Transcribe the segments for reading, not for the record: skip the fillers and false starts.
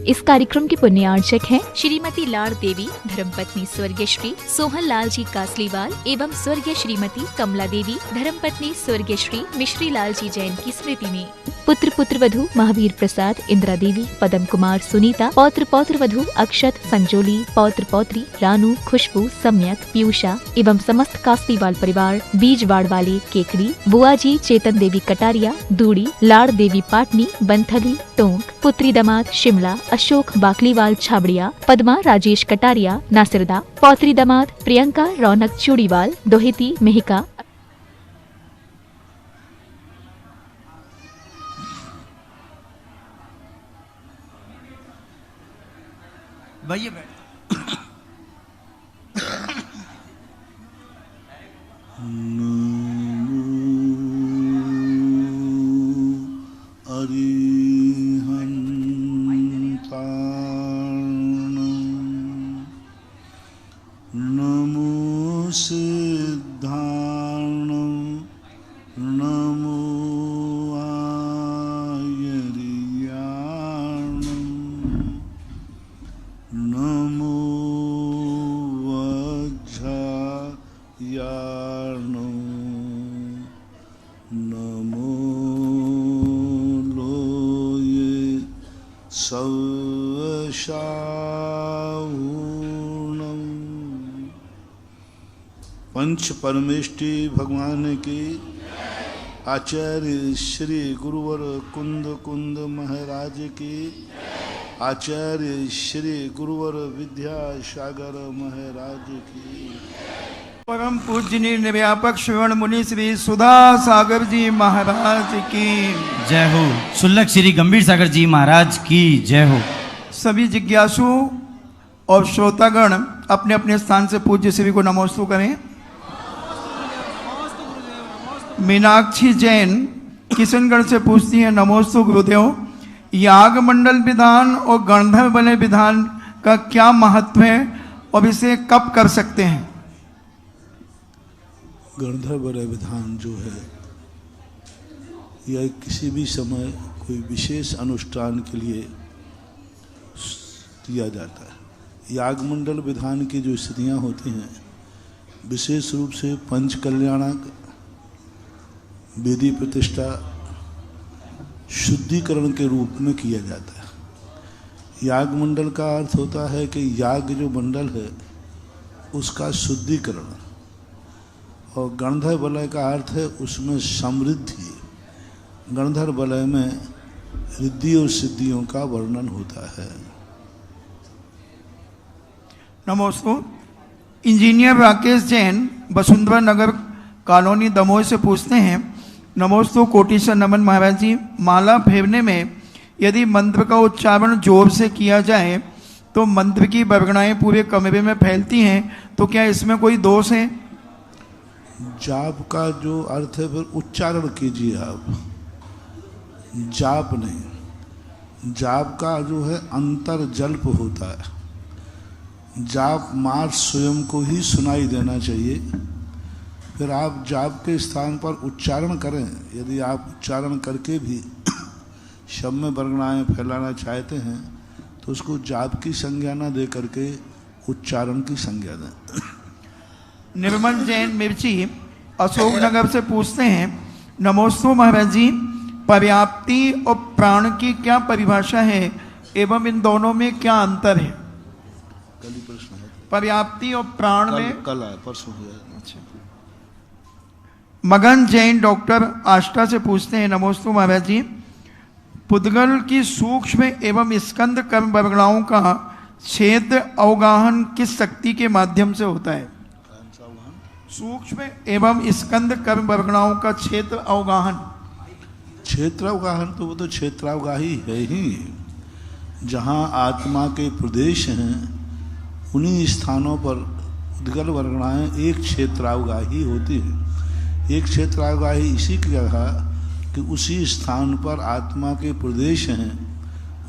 इस कार्यक्रम के पुण्यार्चक हैं श्रीमती लाड़ देवी, धर्मपत्नी स्वर्गीय श्री सोहन लाल जी कासलीवाल एवं स्वर्गीय श्रीमती कमला देवी, धर्मपत्नी स्वर्गीय श्री मिश्री लाल जी जैन की स्मृति में। पुत्र पुत्रवधू महावीर प्रसाद, इंदिरा देवी, पदम कुमार, सुनीता, पौत्र पौत्रवधू अक्षत, संजोली, पौत्र पौत्री रानू, खुशबू, सम्यक, पीयूषा एवं समस्त कासलीवाल परिवार, बीजवाड़ वाले केकड़ी, बुआजी चेतन देवी कटारिया, दूड़ी, लाड़ देवी पाटनी, बंथली, टोंक, पुत्री दामाद शिमला, अशोक बाकलीवाल छाबड़िया, पद्मा राजेश कटारिया नासिरदा, पौत्री दामाद प्रियंका रौनक चूड़ीवाल, दोहिती मेहिका। भैया नमो सिद्धार्णं नमो आयर्याणं नमो वज्रायाणं नमो लोये सर्वशाहूणम्। पंच परमेष्टि भगवान की आचार्य श्री गुरुवर कुंद कुंद महाराज की, आचार्य श्री गुरुवर विद्यासागर महाराज की, परम पूजनीय निर्व्यापक श्रवण मुनि श्री सुधा सागर जी महाराज की जय हो। सुल्लक श्री गंभीर सागर जी महाराज की जय हो। सभी जिज्ञासु और श्रोतागण अपने अपने स्थान से पूज्य श्री को नमोस्तु करें। मीनाक्षी जैन किशनगढ़ से पूछती हैं, नमोस्तु गुरुदेव, याग मंडल विधान और गंधर्व बलय विधान का क्या महत्व है और इसे कब कर सकते हैं? गंधर्व बलय विधान जो है यह किसी भी समय कोई विशेष अनुष्ठान के लिए किया जाता है। यागमंडल विधान की जो स्थितियाँ होती हैं विशेष रूप से पंच कल्याणक, वेदी प्रतिष्ठा, शुद्धिकरण के रूप में किया जाता है। यागमंडल का अर्थ होता है कि याग जो मंडल है उसका शुद्धिकरण, और गंधर्व बलय का अर्थ है उसमें समृद्धि। गंधर्व बलय में रिद्धि और सिद्धियों का वर्णन होता है। नमोस्तु। इंजीनियर राकेश जैन वसुंधरा नगर कॉलोनी दमोह से पूछते हैं, नमोस्तु कोटीश्वर नमन महाराज जी, माला फेरने में यदि मंत्र का उच्चारण जोर से किया जाए तो मंत्र की बरगड़ाएं पूरे कमरे में फैलती हैं, तो क्या इसमें कोई दोष है? जाप का जो अर्थ है फिर उच्चारण कीजिए आप, जाप नहीं। जाप का जो है अंतर जल्प होता है। जाप मार्ग स्वयं को ही सुनाई देना चाहिए, फिर आप जाप के स्थान पर उच्चारण करें। यदि आप उच्चारण करके भी शब्द में बरगड़ाएं फैलाना चाहते हैं तो उसको जाप की संज्ञा न दे करके उच्चारण की संज्ञा दें। निर्मल जैन मिर्ची अशोकनगर से पूछते हैं, नमोस्तु महाराज जी, पर्याप्ति और प्राण की क्या परिभाषा है एवं इन दोनों में क्या अंतर है? कल ही प्रश्न है, पर्याप्ति और प्राण में कल है, परसों है। अच्छा। मगन जैन डॉक्टर आष्टा से पूछते हैं, नमोस्तु महाराज जी, पुद्गल की सूक्ष्म एवं स्कंद कर्म बरगड़ाओं का क्षेत्र अवगाहन किस शक्ति के माध्यम से होता है? सूक्ष्म एवं स्कंद कर्म बरगड़ाओं का क्षेत्र अवगाहन। क्षेत्रावगाहन तो वो तो क्षेत्रावगाही है ही। जहाँ आत्मा के प्रदेश हैं उन्हीं स्थानों पर उद्गल वर्गणाएँ एक क्षेत्रावगाही होती है। एक क्षेत्रावगाही इसी की कहा कि उसी स्थान पर आत्मा के प्रदेश हैं,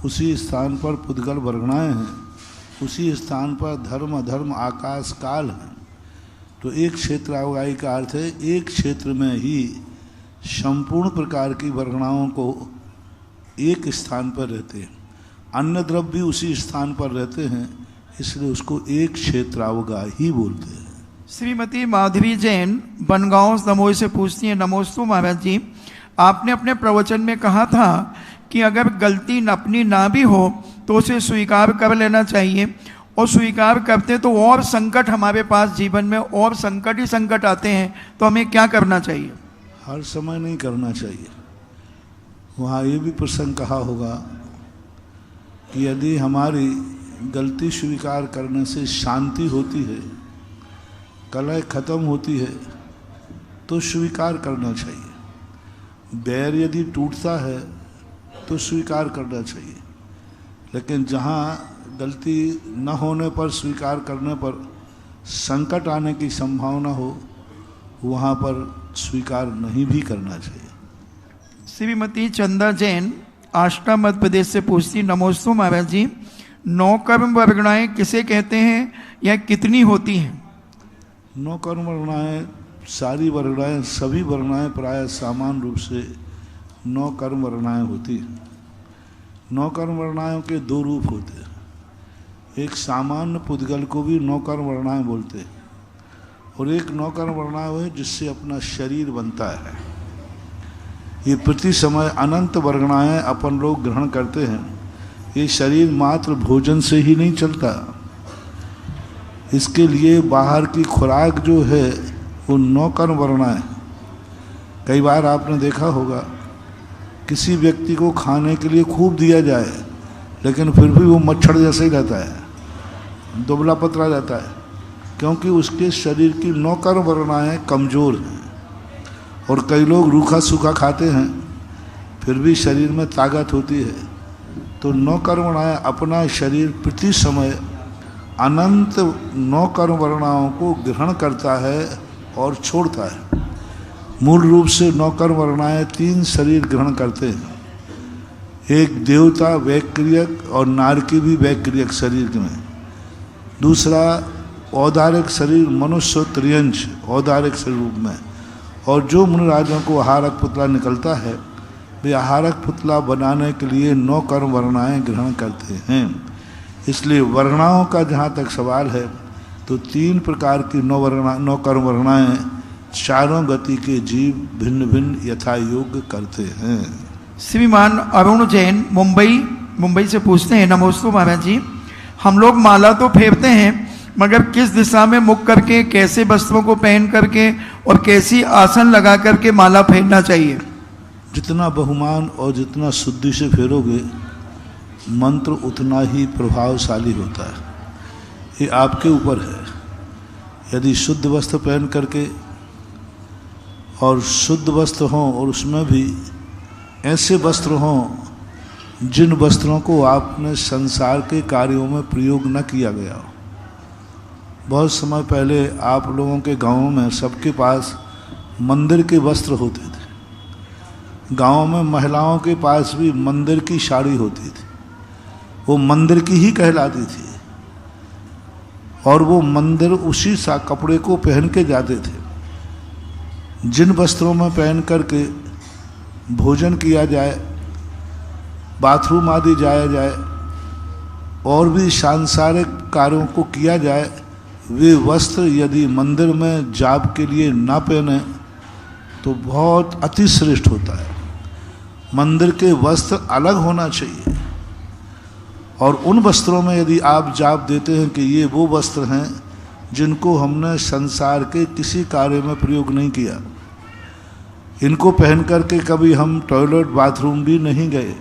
उसी स्थान पर पुद्गल वर्गणाएँ हैं, उसी स्थान पर धर्म अधर्म आकाश काल हैं। तो एक क्षेत्रावगाही का अर्थ है एक क्षेत्र में ही संपूर्ण प्रकार की वर्गणाओं को एक स्थान पर रहते हैं। अन्य द्रव्य भी उसी स्थान पर रहते हैं, इसलिए उसको एक क्षेत्रावगाही बोलते हैं। श्रीमती माधवी जैन बनगांव दमोह से पूछती हैं, नमोस्तु महाराज जी, आपने अपने प्रवचन में कहा था कि अगर गलती अपनी ना भी हो तो उसे स्वीकार कर लेना चाहिए, और स्वीकार करते तो और संकट हमारे पास जीवन में और संकट ही संकट आते हैं, तो हमें क्या करना चाहिए? हर समय नहीं करना चाहिए। वहाँ ये भी प्रसंग कहा होगा कि यदि हमारी गलती स्वीकार करने से शांति होती है, कलह खत्म होती है, तो स्वीकार करना चाहिए। बैर यदि टूटता है तो स्वीकार करना चाहिए। लेकिन जहाँ गलती न होने पर, स्वीकार करने पर संकट आने की संभावना हो, वहाँ पर स्वीकार नहीं भी करना चाहिए। श्रीमती चंदा जैन आष्टा मध्य प्रदेश से पूछती, नमोस्तु महाराज जी, 9 कर्म वर्गणाएँ किसे कहते हैं या कितनी होती हैं? 9 कर्म वर्गणाएँ, सारी वर्गणाएँ, सभी वर्गणाएँ प्राय समान रूप से 9 कर्म वर्गणाएँ होती हैं। 9 कर्म वर्गणाओं के 2 रूप होते हैं। एक सामान्य पुद्गल को भी 9 कर्म वर्गणाएँ बोलते हैं, और एक 9 कर्म वर्गणाएँ है जिससे अपना शरीर बनता है। ये प्रति समय अनंत वर्गणाएँ अपन लोग ग्रहण करते हैं। ये शरीर मात्र भोजन से ही नहीं चलता, इसके लिए बाहर की खुराक जो है वो 9 कर्म वर्गणाएँ। कई बार आपने देखा होगा किसी व्यक्ति को खाने के लिए खूब दिया जाए, लेकिन फिर भी वो मच्छर जैसा ही रहता है, दुबला पतला रहता है, क्योंकि उसके शरीर की 9 कर्म वर्गणाएँ कमज़ोर हैं। और कई लोग रूखा सूखा खाते हैं, फिर भी शरीर में ताकत होती है। तो 9 कर्म वर्गणाएँ अपना शरीर प्रति समय अनंत 9 कर्म वर्गणाओं को ग्रहण करता है और छोड़ता है। मूल रूप से 9 कर्म वर्गणाएँ 3 शरीर ग्रहण करते हैं। एक देवता वैक्रियक और नारकी भी वैक्रियक शरीर में, दूसरा औदारिक शरीर मनुष्य त्रियंश औदारिक शरीर रूप में, और जो मुनिराजों को आहारक पुतला निकलता है वे आहारक पुतला बनाने के लिए 9 कर्म वर्गणाएँ ग्रहण करते हैं। इसलिए वर्गणाओं का जहाँ तक सवाल है तो 3 प्रकार की 9 कर्म वर्गणाएँ चारों गति के जीव भिन्न भिन्न यथा योग्य करते हैं। श्रीमान अरुण जैन मुंबई से पूछते हैं, नमोस्तु महाराज जी, हम लोग माला तो फेरते हैं, मगर किस दिशा में मुख करके, कैसे वस्त्रों को पहन करके और कैसी आसन लगा करके माला फेरना चाहिए? जितना बहुमान और जितना शुद्धि से फेरोगे मंत्र उतना ही प्रभावशाली होता है। ये आपके ऊपर है। यदि शुद्ध वस्त्र पहन करके और शुद्ध वस्त्र हों, और उसमें भी ऐसे वस्त्र हों जिन वस्त्रों को आपने संसार के कार्यों में प्रयोग न किया गया हो। बहुत समय पहले आप लोगों के गांवों में सबके पास मंदिर के वस्त्र होते थे। गांवों में महिलाओं के पास भी मंदिर की साड़ी होती थी, वो मंदिर की ही कहलाती थी, और वो मंदिर उसी सा कपड़े को पहन के जाते थे। जिन वस्त्रों में पहन करके भोजन किया जाए, बाथरूम आदि जाया जाए, और भी सांसारिक कार्यों को किया जाए, वे वस्त्र यदि मंदिर में जाप के लिए ना पहने तो बहुत अति श्रेष्ठ होता है। मंदिर के वस्त्र अलग होना चाहिए, और उन वस्त्रों में यदि आप जाप देते हैं कि ये वो वस्त्र हैं जिनको हमने संसार के किसी कार्य में प्रयोग नहीं किया, इनको पहन करके कभी हम टॉयलेट बाथरूम भी नहीं गए,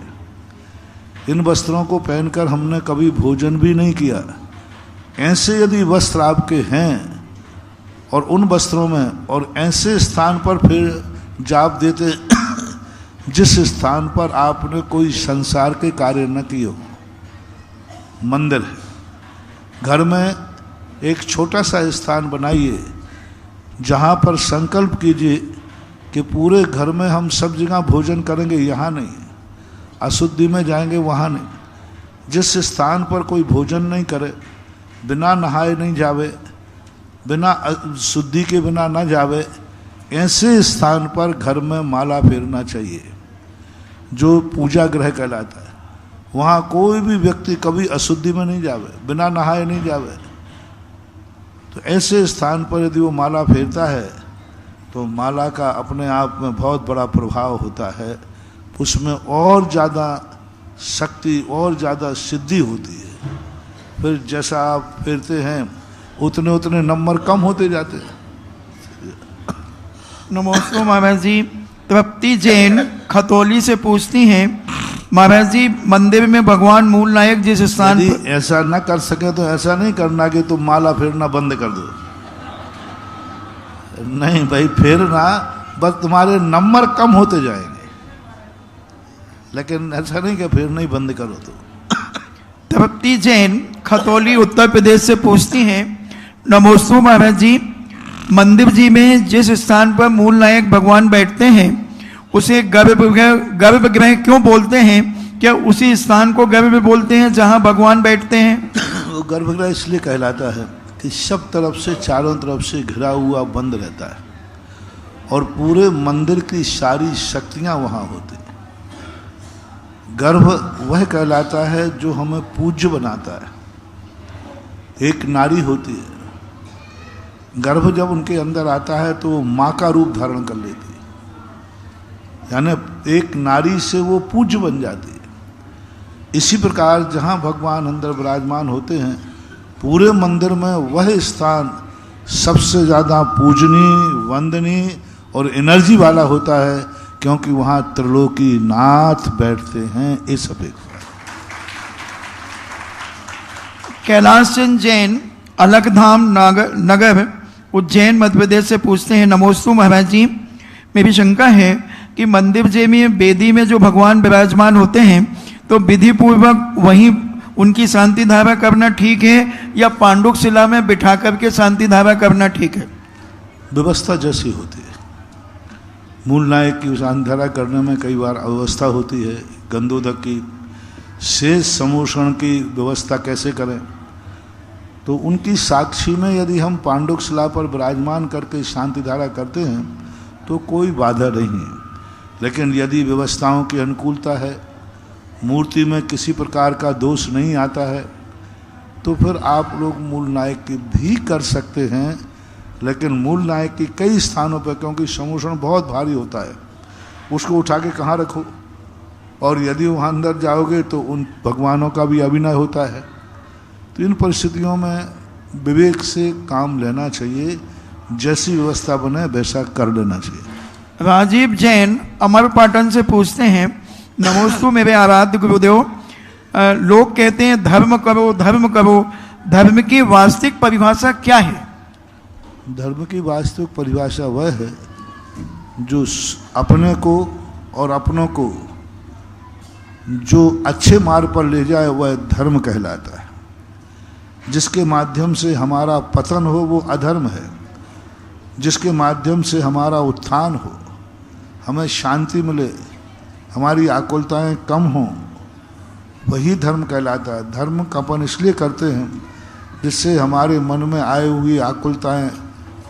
इन वस्त्रों को पहनकर हमने कभी भोजन भी नहीं किया, ऐसे यदि वस्त्र आपके हैं और उन वस्त्रों में और ऐसे स्थान पर फिर जाप देते जिस स्थान पर आपने कोई संसार के कार्य न किए हो, मंदिर है, घर में एक छोटा सा स्थान बनाइए जहाँ पर संकल्प कीजिए कि पूरे घर में हम सब जगह भोजन करेंगे, यहाँ नहीं, अशुद्धि में जाएंगे वहाँ नहीं। जिस स्थान पर कोई भोजन नहीं करे, बिना नहाए नहीं जावे, बिना शुद्धि के बिना ना जावे, ऐसे स्थान पर घर में माला फेरना चाहिए, जो पूजा गृह कहलाता है। वहाँ कोई भी व्यक्ति कभी अशुद्धि में नहीं जावे, बिना नहाए नहीं जावे। तो ऐसे स्थान पर यदि वो माला फेरता है तो माला का अपने आप में बहुत बड़ा प्रभाव होता है, उसमें और ज़्यादा शक्ति और ज़्यादा सिद्धि होती है। फिर जैसा आप फेरते हैं उतने उतने नंबर कम होते जाते हैं। नमस्ते महाराज जी। तृप्ति जैन खतौली से पूछती हैं, महाराज जी मंदिर में भगवान मूल नायक जिस स्थान यदि ऐसा न कर सके तो ऐसा नहीं करना कि तुम माला फेरना बंद कर दो। नहीं भाई, फेरना, बस तुम्हारे नंबर कम होते जाएंगे, लेकिन ऐसा नहीं कि फेरना ही बंद करो। तो तृप्ति जैन खतौली उत्तर प्रदेश से पूछती हैं, नमोस्तु महाराज जी, मंदिर जी में जिस स्थान पर मूल नायक भगवान बैठते हैं उसे गर्भगृह क्यों बोलते हैं? क्या उसी स्थान को गर्भ बोलते हैं जहां भगवान बैठते हैं? वो गर्भगृह इसलिए कहलाता है कि सब तरफ से, चारों तरफ से घिरा हुआ बंद रहता है और पूरे मंदिर की सारी शक्तियां वहां होती हैं। गर्भ वह कहलाता है जो हमें पूज्य बनाता है। एक नारी होती है, गर्भ जब उनके अंदर आता है तो वो माँ का रूप धारण कर लेती है, यानी एक नारी से वो पूज्य बन जाती है। इसी प्रकार जहाँ भगवान अंदर विराजमान होते हैं, पूरे मंदिर में वह स्थान सबसे ज़्यादा पूजनीय, वंदनीय और एनर्जी वाला होता है, क्योंकि वहाँ त्रिलोकी नाथ बैठते हैं। इस अपेक्षा कैलाश चंद जैन अलकधाम नगर उज्जैन मध्य प्रदेश से पूछते हैं, नमोस्तु महाराज जी, मेरी शंका है कि मंदिर जी में वेदी में जो भगवान विराजमान होते हैं तो विधि पूर्वक वहीं उनकी शांति धारा करना ठीक है या पांडुक शिला में बिठा करके शांति धारा करना ठीक है? व्यवस्था जैसी होती है। मूल नायक की शांति धारा करने में कई बार अव्यवस्था होती है। गंधोदक की शेष समूषण की व्यवस्था कैसे करें? तो उनकी साक्षी में यदि हम पांडुक शिला पर विराजमान करके शांति धारा करते हैं तो कोई बाधा नहीं है। लेकिन यदि व्यवस्थाओं की अनुकूलता है, मूर्ति में किसी प्रकार का दोष नहीं आता है, तो फिर आप लोग मूल नायक की भी कर सकते हैं। लेकिन मूल नायक की कई स्थानों पर, क्योंकि समूषण बहुत भारी होता है, उसको उठा के कहाँ रखो, और यदि वहाँ अंदर जाओगे तो उन भगवानों का भी अभिनय होता है। तो इन परिस्थितियों में विवेक से काम लेना चाहिए, जैसी व्यवस्था बने वैसा कर लेना चाहिए। राजीव जैन अमरपाटन से पूछते हैं, नमोस्तु मेरे आराध्य गुरुदेव, लोग कहते हैं धर्म करो धर्म करो, धर्म की वास्तविक परिभाषा क्या है? धर्म की वास्तविक परिभाषा वह है जो अपने को और अपनों को जो अच्छे मार्ग पर ले जाए वह धर्म कहलाता है। जिसके माध्यम से हमारा पतन हो वो अधर्म है, जिसके माध्यम से हमारा उत्थान हो, हमें शांति मिले, हमारी आकुलताएं कम हों, वही धर्म कहलाता है। धर्म का अपन इसलिए करते हैं जिससे हमारे मन में आए हुई आकुलताएं,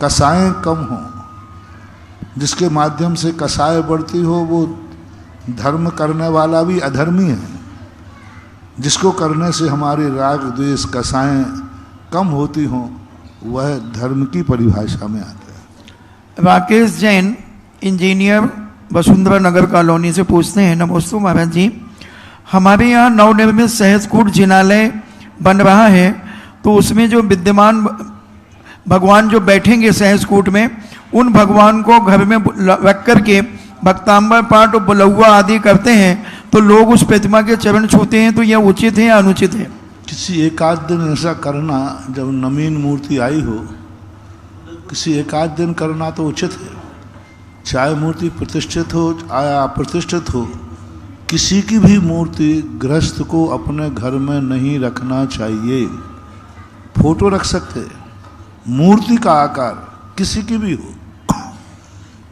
कसाएं कम हों। जिसके माध्यम से कसाय बढ़ती हो वो धर्म करने वाला भी अधर्मी है। जिसको करने से हमारे राग द्वेष कसाएं कम होती हों वह धर्म की परिभाषा में आता है। राकेश जैन इंजीनियर वसुंधरा नगर कॉलोनी से पूछते हैं, नमोस्तु महाराज जी, हमारे यहाँ नवनिर्मित सहजकूट जिनालय बन रहा है, तो उसमें जो विद्यमान भगवान जो बैठेंगे सहजकूट में, उन भगवान को घर में रख करके भक्तांबर पाठ और बुलौआ आदि करते हैं, तो लोग उस प्रतिमा के चरण छूते हैं, तो यह उचित है या अनुचित है? किसी एकाध दिन ऐसा करना, जब नवीन मूर्ति आई हो, किसी एकाध दिन करना तो उचित है। चाहे मूर्ति प्रतिष्ठित हो या अप्रतिष्ठित हो, किसी की भी मूर्ति गृहस्थ को अपने घर में नहीं रखना चाहिए। फोटो रख सकते, मूर्ति का आकार किसी की भी हो,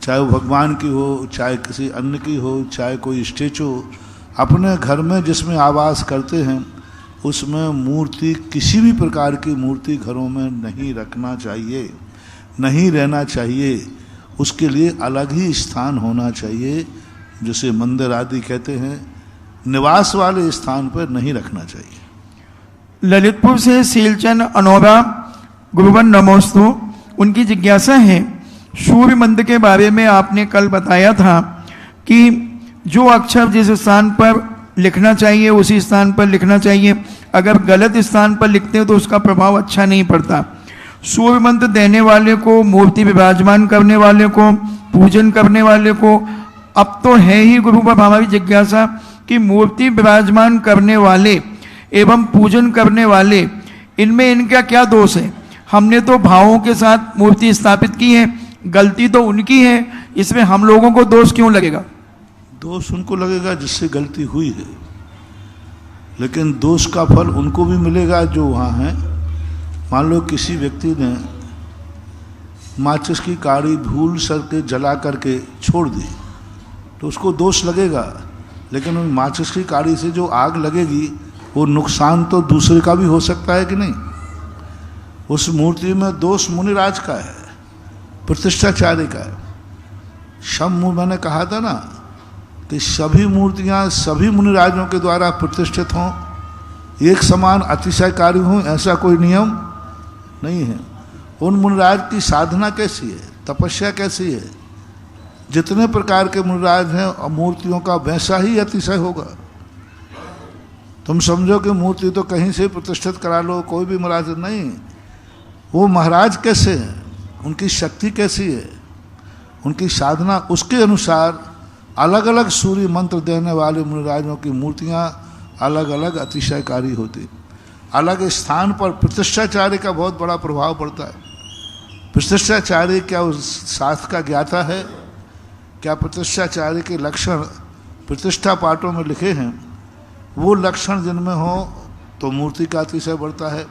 चाहे वो भगवान की हो, चाहे किसी अन्य की हो, चाहे कोई स्टेचू हो, अपने घर में जिसमें आवास करते हैं उसमें मूर्ति, किसी भी प्रकार की मूर्ति घरों में नहीं रखना चाहिए, नहीं रहना चाहिए। उसके लिए अलग ही स्थान होना चाहिए, जिसे मंदिर आदि कहते हैं, निवास वाले स्थान पर नहीं रखना चाहिए। ललितपुर से सीलचंद अनोबा गुरुवन नमोस्तु, उनकी जिज्ञासा है सूर्य मंत्र के बारे में आपने कल बताया था कि जो अक्षर जिस स्थान पर लिखना चाहिए उसी स्थान पर लिखना चाहिए, अगर गलत स्थान पर लिखते हो तो उसका प्रभाव अच्छा नहीं पड़ता। सूर्य मंत्र देने वाले को, मूर्ति विराजमान करने वाले को, पूजन करने वाले को, अब तो है ही गुरु पर हमारी जिज्ञासा कि मूर्ति विराजमान करने वाले एवं पूजन करने वाले, इनमें इनका क्या दोष है? हमने तो भावों के साथ मूर्ति स्थापित की है, गलती तो उनकी है, इसमें हम लोगों को दोष क्यों लगेगा? दोष उनको लगेगा जिससे गलती हुई है, लेकिन दोष का फल उनको भी मिलेगा जो वहाँ हैं। मान लो किसी व्यक्ति ने माचिस की काड़ी भूल सर के जला करके छोड़ दी तो उसको दोष लगेगा, लेकिन उन माचिस की काड़ी से जो आग लगेगी वो नुकसान तो दूसरे का भी हो सकता है कि नहीं। उस मूर्ति में दोष मुनिराज का है, प्रतिष्ठाचार्य का है। मैंने कहा था ना कि सभी मूर्तियां सभी मुनिराजों के द्वारा प्रतिष्ठित हों, एक समान अतिशयकारी हों, ऐसा कोई नियम नहीं है। उन मुनिराज की साधना कैसी है, तपस्या कैसी है, जितने प्रकार के मुनिराज हैं और मूर्तियों का वैसा ही अतिशय होगा। तुम समझो कि मूर्ति तो कहीं से प्रतिष्ठित करा लो, कोई भी महाराज नहीं, वो महाराज कैसे हैं, उनकी शक्ति कैसी है, उनकी साधना, उसके अनुसार अलग अलग सूर्य मंत्र देने वाले मुनिराजों की मूर्तियां अलग अलग अतिशयकारी होती। अलग स्थान पर प्रतिष्ठाचार्य का बहुत बड़ा प्रभाव पड़ता है। प्रतिष्ठाचार्य क्या उस शास्त्र का ज्ञाता है? क्या प्रतिष्ठाचार्य के लक्षण प्रतिष्ठा पाठों में लिखे हैं? वो लक्षण जिनमें हो तो मूर्ति का अतिशय बढ़ता है।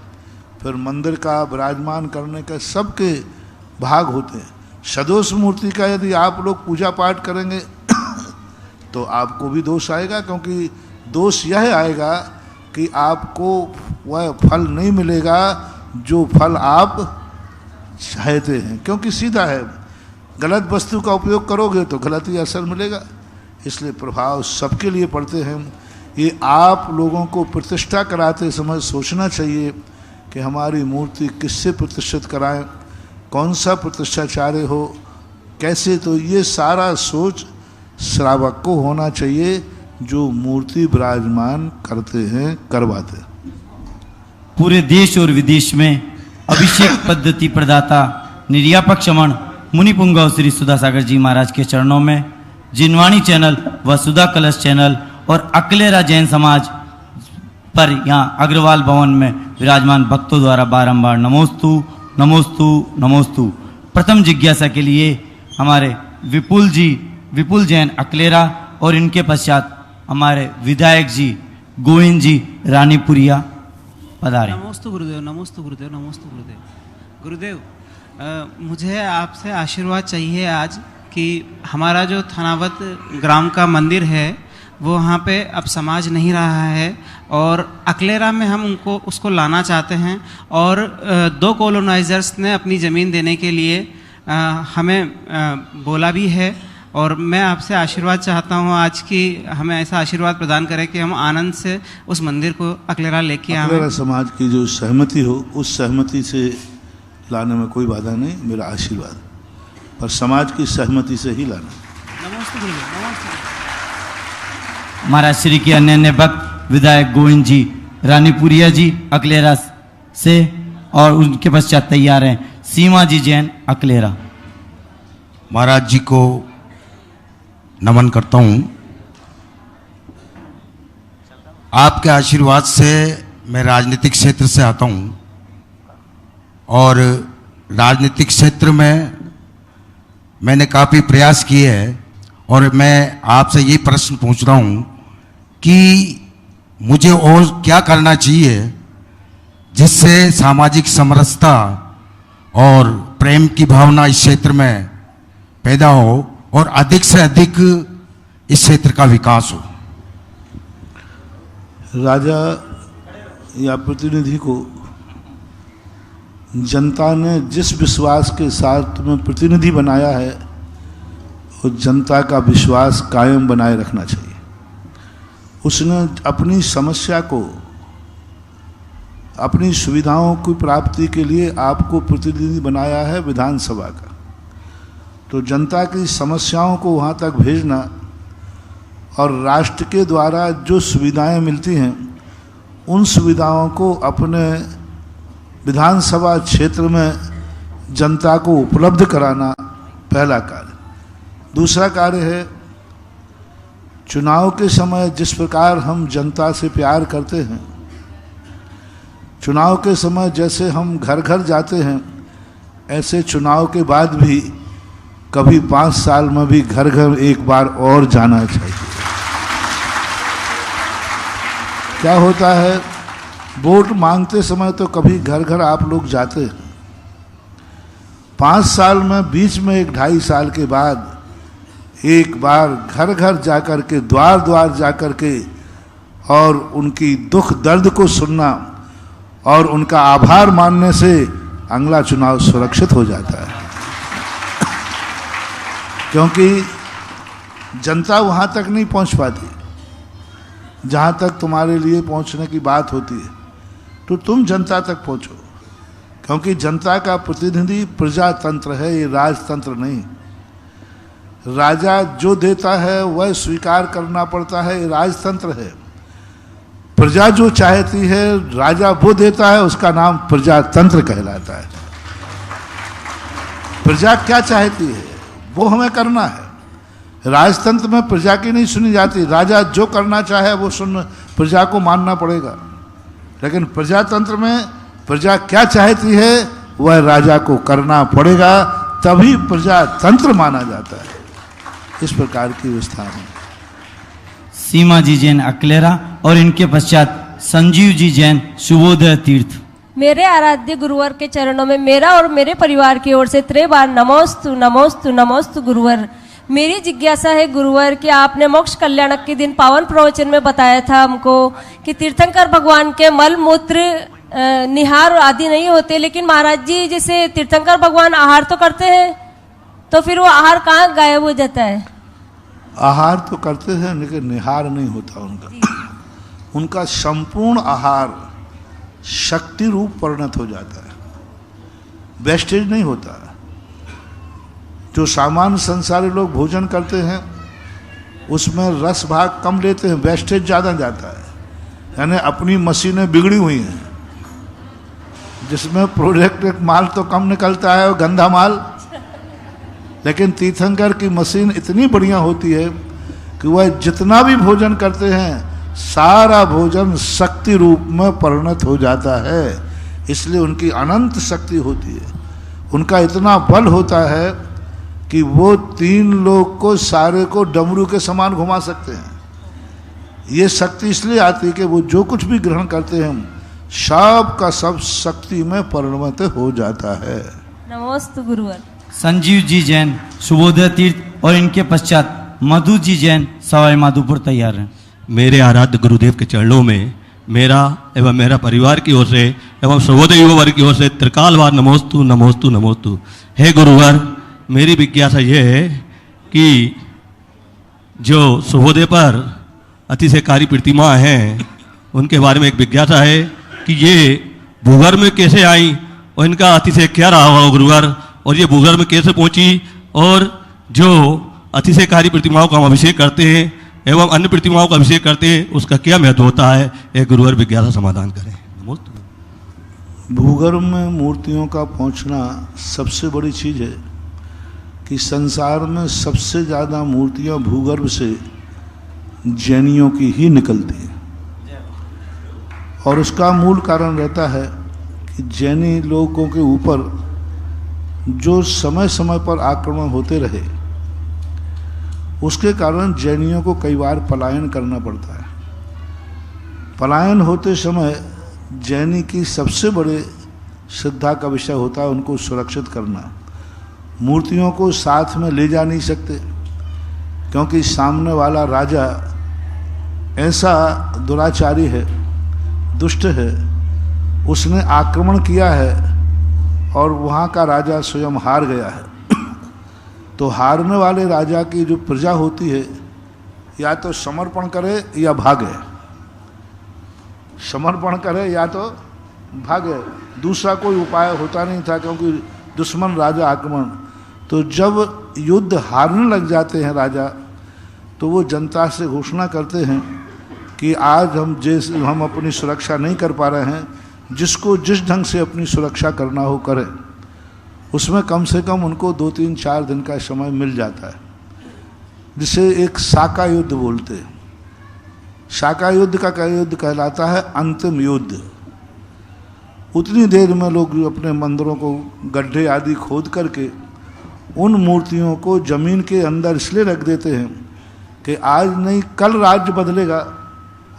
फिर मंदिर का विराजमान करने का सबके भाग होते हैं। सदोष मूर्ति का यदि आप लोग पूजा पाठ करेंगे तो आपको भी दोष आएगा, क्योंकि दोष यह आएगा कि आपको वह फल नहीं मिलेगा जो फल आप चाहते हैं, क्योंकि सीधा है, गलत वस्तु का उपयोग करोगे तो गलत ही असर मिलेगा। इसलिए प्रभाव सबके लिए पड़ते हैं। ये आप लोगों को प्रतिष्ठा कराते समय सोचना चाहिए कि हमारी मूर्ति किससे प्रतिष्ठित कराएं, कौन सा प्रतिष्ठाचार्य हो, कैसे। तो ये सारा सोच श्रावक को होना चाहिए जो मूर्ति विराजमान करते हैं, करवाते हैं। पूरे देश और विदेश में अभिषेक पद्धति प्रदाता निर्यापक क्षमण मुनि पुंगव श्री सुधा सागर जी महाराज के चरणों में जिनवाणी चैनल व सुधा कलश चैनल और अकलेरा जैन समाज पर यहाँ अग्रवाल भवन में विराजमान भक्तों द्वारा बारंबार नमोस्तु नमोस्तु नमोस्तु। प्रथम जिज्ञासा के लिए हमारे विपुल जैन अकलेरा और इनके पश्चात हमारे विधायक जी गोविंद जी रानीपुरिया पधारे। नमोस्तु गुरुदेव, नमोस्तु गुरुदेव, नमोस्तु गुरुदेव। गुरुदेव, मुझे आपसे आशीर्वाद चाहिए आज कि हमारा जो थानावत ग्राम का मंदिर है वो वहाँ पे अब समाज नहीं रहा है और अकलेरा में हम उसको लाना चाहते हैं। और 2 कॉलोनाइजर्स ने अपनी ज़मीन देने के लिए हमें बोला भी है और मैं आपसे आशीर्वाद चाहता हूँ आज की हमें ऐसा आशीर्वाद प्रदान करें कि हम आनंद से उस मंदिर को अकलेरा लेके आए। अकलेरा समाज की जो सहमति हो उस सहमति से लाने में कोई बाधा नहीं, मेरा आशीर्वाद, पर समाज की सहमति से ही लाना। नमस्ते गुरुदेव, नमस्ते। महाराज श्री के अन्य भक्त विधायक गोविंद जी रानीपुरिया जी अकलेरा से और उनके पश्चात तैयार हैं सीमा जी जैन अकलेरा। महाराज जी को नमन करता हूँ। आपके आशीर्वाद से मैं राजनीतिक क्षेत्र से आता हूँ और राजनीतिक क्षेत्र में मैंने काफ़ी प्रयास किए हैं और मैं आपसे ये प्रश्न पूछ रहा हूँ कि मुझे और क्या करना चाहिए जिससे सामाजिक समरसता और प्रेम की भावना इस क्षेत्र में पैदा हो और अधिक से अधिक इस क्षेत्र का विकास हो। राजा या प्रतिनिधि को जनता ने जिस विश्वास के साथ तुम्हें प्रतिनिधि बनाया है वो जनता का विश्वास कायम बनाए रखना चाहिए। उसने अपनी समस्या को, अपनी सुविधाओं की प्राप्ति के लिए आपको प्रतिनिधि बनाया है विधानसभा का। तो जनता की समस्याओं को वहाँ तक भेजना और राष्ट्र के द्वारा जो सुविधाएं मिलती हैं उन सुविधाओं को अपने विधानसभा क्षेत्र में जनता को उपलब्ध कराना पहला कार्य। दूसरा कार्य है, चुनाव के समय जिस प्रकार हम जनता से प्यार करते हैं, चुनाव के समय जैसे हम घर घर जाते हैं, ऐसे चुनाव के बाद भी कभी 5 साल में भी घर घर एक बार और जाना चाहिए। क्या होता है, वोट मांगते समय तो कभी घर घर आप लोग जाते हैं, 5 साल में बीच में 1-2.5 साल के बाद एक बार घर घर जाकर के, द्वार द्वार जाकर के और उनकी दुख दर्द को सुनना और उनका आभार मानने से अगला चुनाव सुरक्षित हो जाता है। क्योंकि जनता वहाँ तक नहीं पहुँच पाती जहाँ तक तुम्हारे लिए पहुँचने की बात होती है, तो तुम जनता तक पहुँचो। क्योंकि जनता का प्रतिनिधि प्रजातंत्र है, ये राजतंत्र नहीं। राजा जो देता है वह स्वीकार करना पड़ता है, ये राजतंत्र है। प्रजा जो चाहती है, राजा वो देता है, उसका नाम प्रजातंत्र कहलाता है। प्रजा क्या चाहती है वो हमें करना है। राजतंत्र में प्रजा की नहीं सुनी जाती, राजा जो करना चाहे वो प्रजा को मानना पड़ेगा। लेकिन प्रजातंत्र में प्रजा क्या चाहती है वह राजा को करना पड़ेगा, तभी प्रजातंत्र माना जाता है। इस प्रकार की व्यवस्था है। सीमा जी जैन अकलेरा और इनके पश्चात संजीव जी जैन शुभोदय तीर्थ। मेरे आराध्य गुरुवर के चरणों में मेरा और मेरे परिवार की ओर से 3 बार नमोस्तु नमोस्तु नमोस्तु गुरुवर। मेरी जिज्ञासा है गुरुवर कि आपने मोक्ष कल्याणक के दिन पावन प्रवचन में बताया था हमको कि तीर्थंकर भगवान के मल मूत्र निहार आदि नहीं होते, लेकिन महाराज जी जैसे तीर्थंकर भगवान आहार तो करते हैं, तो फिर वो आहार कहाँ गायब हो जाता है? आहार तो करते हैं लेकिन निहार नहीं होता उनका। उनका संपूर्ण आहार शक्ति रूप परिणत हो जाता है, वेस्टेज नहीं होता। जो सामान्य संसारी लोग भोजन करते हैं उसमें रस भाग कम लेते हैं, वेस्टेज ज़्यादा जाता है। यानी अपनी मशीनें बिगड़ी हुई हैं, जिसमें प्रोडक्ट माल तो कम निकलता है और गंदा माल। लेकिन तीर्थंकर की मशीन इतनी बढ़िया होती है कि वह जितना भी भोजन करते हैं सारा भोजन शक्ति रूप में परिणत हो जाता है। इसलिए उनकी अनंत शक्ति होती है। उनका इतना बल होता है कि वो 3 लोग को सारे को डमरू के समान घुमा सकते हैं। ये शक्ति इसलिए आती है कि वो जो कुछ भी ग्रहण करते हैं सब का सब शक्ति में परिणत हो जाता है। नमोस्तु गुरुवर। संजीव जी जैन शुभोदय तीर्थ और इनके पश्चात मधु जी जैन सवाई माधोपुर तैयार हैं। मेरे आराध्य गुरुदेव के चरणों में मेरा एवं मेरा परिवार की ओर से एवं सर्वोदय युवा वर्ग की ओर से त्रिकालवार नमोस्तु नमोस्तु नमोस्तु। हे गुरुवर, मेरी जिज्ञासा ये है कि जो सर्वोदय पर अतिशयकारी प्रतिमा हैं उनके बारे में एक जिज्ञासा है कि ये भूगर्भ में कैसे आई और इनका अतिशय क्या रहा होगा गुरुवर, और ये भूगर्भ में कैसे पहुंची, और जो अतिशयकारी प्रतिमाओं का हम अभिषेक करते हैं एवं अन्य प्रतिमाओं का अभिषेक करते हैं उसका क्या महत्व होता है, एक गुरुवर जिज्ञासा समाधान करें। भूगर्भ में मूर्तियों का पहुंचना सबसे बड़ी चीज़ है कि संसार में सबसे ज़्यादा मूर्तियां भूगर्भ से जैनियों की ही निकलती हैं। और उसका मूल कारण रहता है कि जैनी लोगों के ऊपर जो समय समय पर आक्रमण होते रहे उसके कारण जैनियों को कई बार पलायन करना पड़ता है। पलायन होते समय जैनी की सबसे बड़े श्रद्धा का विषय होता है उनको सुरक्षित करना। मूर्तियों को साथ में ले जा नहीं सकते क्योंकि सामने वाला राजा ऐसा दुराचारी है, दुष्ट है, उसने आक्रमण किया है और वहाँ का राजा स्वयं हार गया है। तो हारने वाले राजा की जो प्रजा होती है या तो समर्पण करे या भागे, समर्पण करे या तो भागे, दूसरा कोई उपाय होता नहीं था, क्योंकि दुश्मन राजा आक्रमण। तो जब युद्ध हारने लग जाते हैं राजा, तो वो जनता से घोषणा करते हैं कि आज हम अपनी सुरक्षा नहीं कर पा रहे हैं, जिसको जिस ढंग से अपनी सुरक्षा करना हो करे। उसमें कम से कम उनको 2-3-4 दिन का समय मिल जाता है, जिसे एक साका युद्ध बोलते हैं। साका युद्ध का युद्ध कहलाता है अंतिम युद्ध। उतनी देर में लोग अपने मंदिरों को गड्ढे आदि खोद करके उन मूर्तियों को जमीन के अंदर इसलिए रख देते हैं कि आज नहीं कल राज्य बदलेगा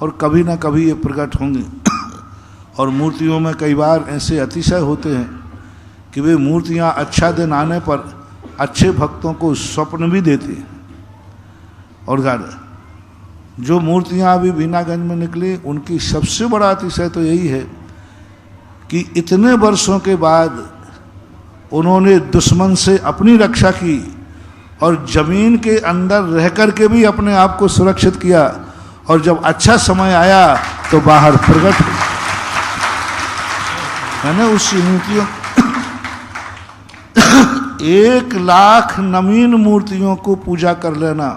और कभी ना कभी ये प्रकट होंगे। और मूर्तियों में कई बार ऐसे अतिशय होते हैं कि वे मूर्तियाँ अच्छा दिन आने पर अच्छे भक्तों को स्वप्न भी देती हैं। और ज़्यादा जो मूर्तियाँ अभी बीनागंज में निकली, उनकी सबसे बड़ा अतिशय तो यही है कि इतने वर्षों के बाद उन्होंने दुश्मन से अपनी रक्षा की और जमीन के अंदर रह कर के भी अपने आप को सुरक्षित किया, और जब अच्छा समय आया तो बाहर प्रकट हुए। मैंने उस मूर्तियों 1 लाख नवीन मूर्तियों को पूजा कर लेना,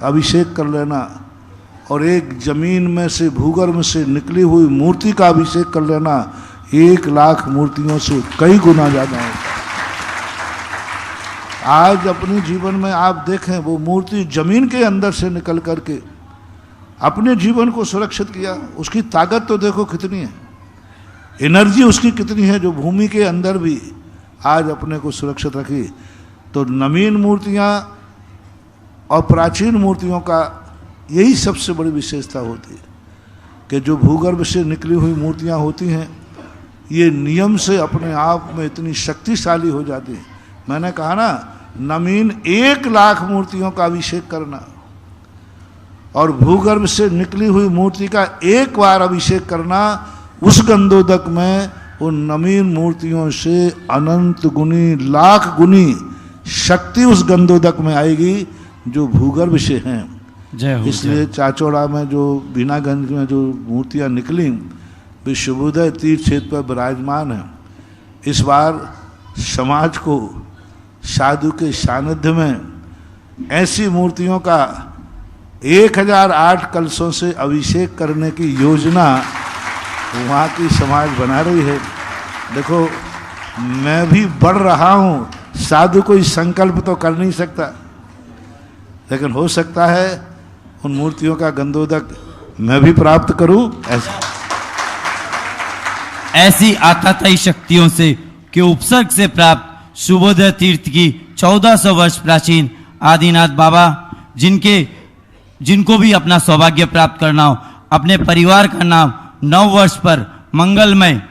अभिषेक कर लेना, और एक जमीन में से भूगर्भ से निकली हुई मूर्ति का अभिषेक कर लेना 1 लाख मूर्तियों से कई गुना ज़्यादा है। आज अपने जीवन में आप देखें, वो मूर्ति जमीन के अंदर से निकल करके अपने जीवन को सुरक्षित किया। उसकी ताकत तो देखो कितनी है, एनर्जी उसकी कितनी है, जो भूमि के अंदर भी आज अपने को सुरक्षित रखी। तो नवीन मूर्तियाँ और प्राचीन मूर्तियों का यही सबसे बड़ी विशेषता होती है कि जो भूगर्भ से निकली हुई मूर्तियाँ होती हैं, ये नियम से अपने आप में इतनी शक्तिशाली हो जाती है। मैंने कहा ना, नवीन 1 लाख मूर्तियों का अभिषेक करना और भूगर्भ से निकली हुई मूर्ति का एक बार अभिषेक करना, उस गंधोदक में उन नवीन मूर्तियों से अनंत गुनी, लाख गुनी शक्ति उस गंधोदक में आएगी जो भूगर्भ से हैं। इसलिए चाचौड़ा में जो बीनागंज में जो मूर्तियाँ निकली, वे शुभोदय तीर्थ क्षेत्र पर विराजमान हैं। इस बार समाज को साधु के सानिध्य में ऐसी मूर्तियों का 1008 कलशों से अभिषेक करने की योजना वहाँ की समाज बना रही है। देखो, मैं भी बढ़ रहा हूँ, साधु कोई संकल्प तो कर नहीं सकता, लेकिन हो सकता है उन मूर्तियों का गंधोदक मैं भी प्राप्त करूं। ऐसी आताताई शक्तियों से के उपसर्ग से प्राप्त शुभोदय तीर्थ की 1400 वर्ष प्राचीन आदिनाथ बाबा, जिनको भी अपना सौभाग्य प्राप्त करना हो, अपने परिवार का नाम 9 वर्ष पर मंगलमय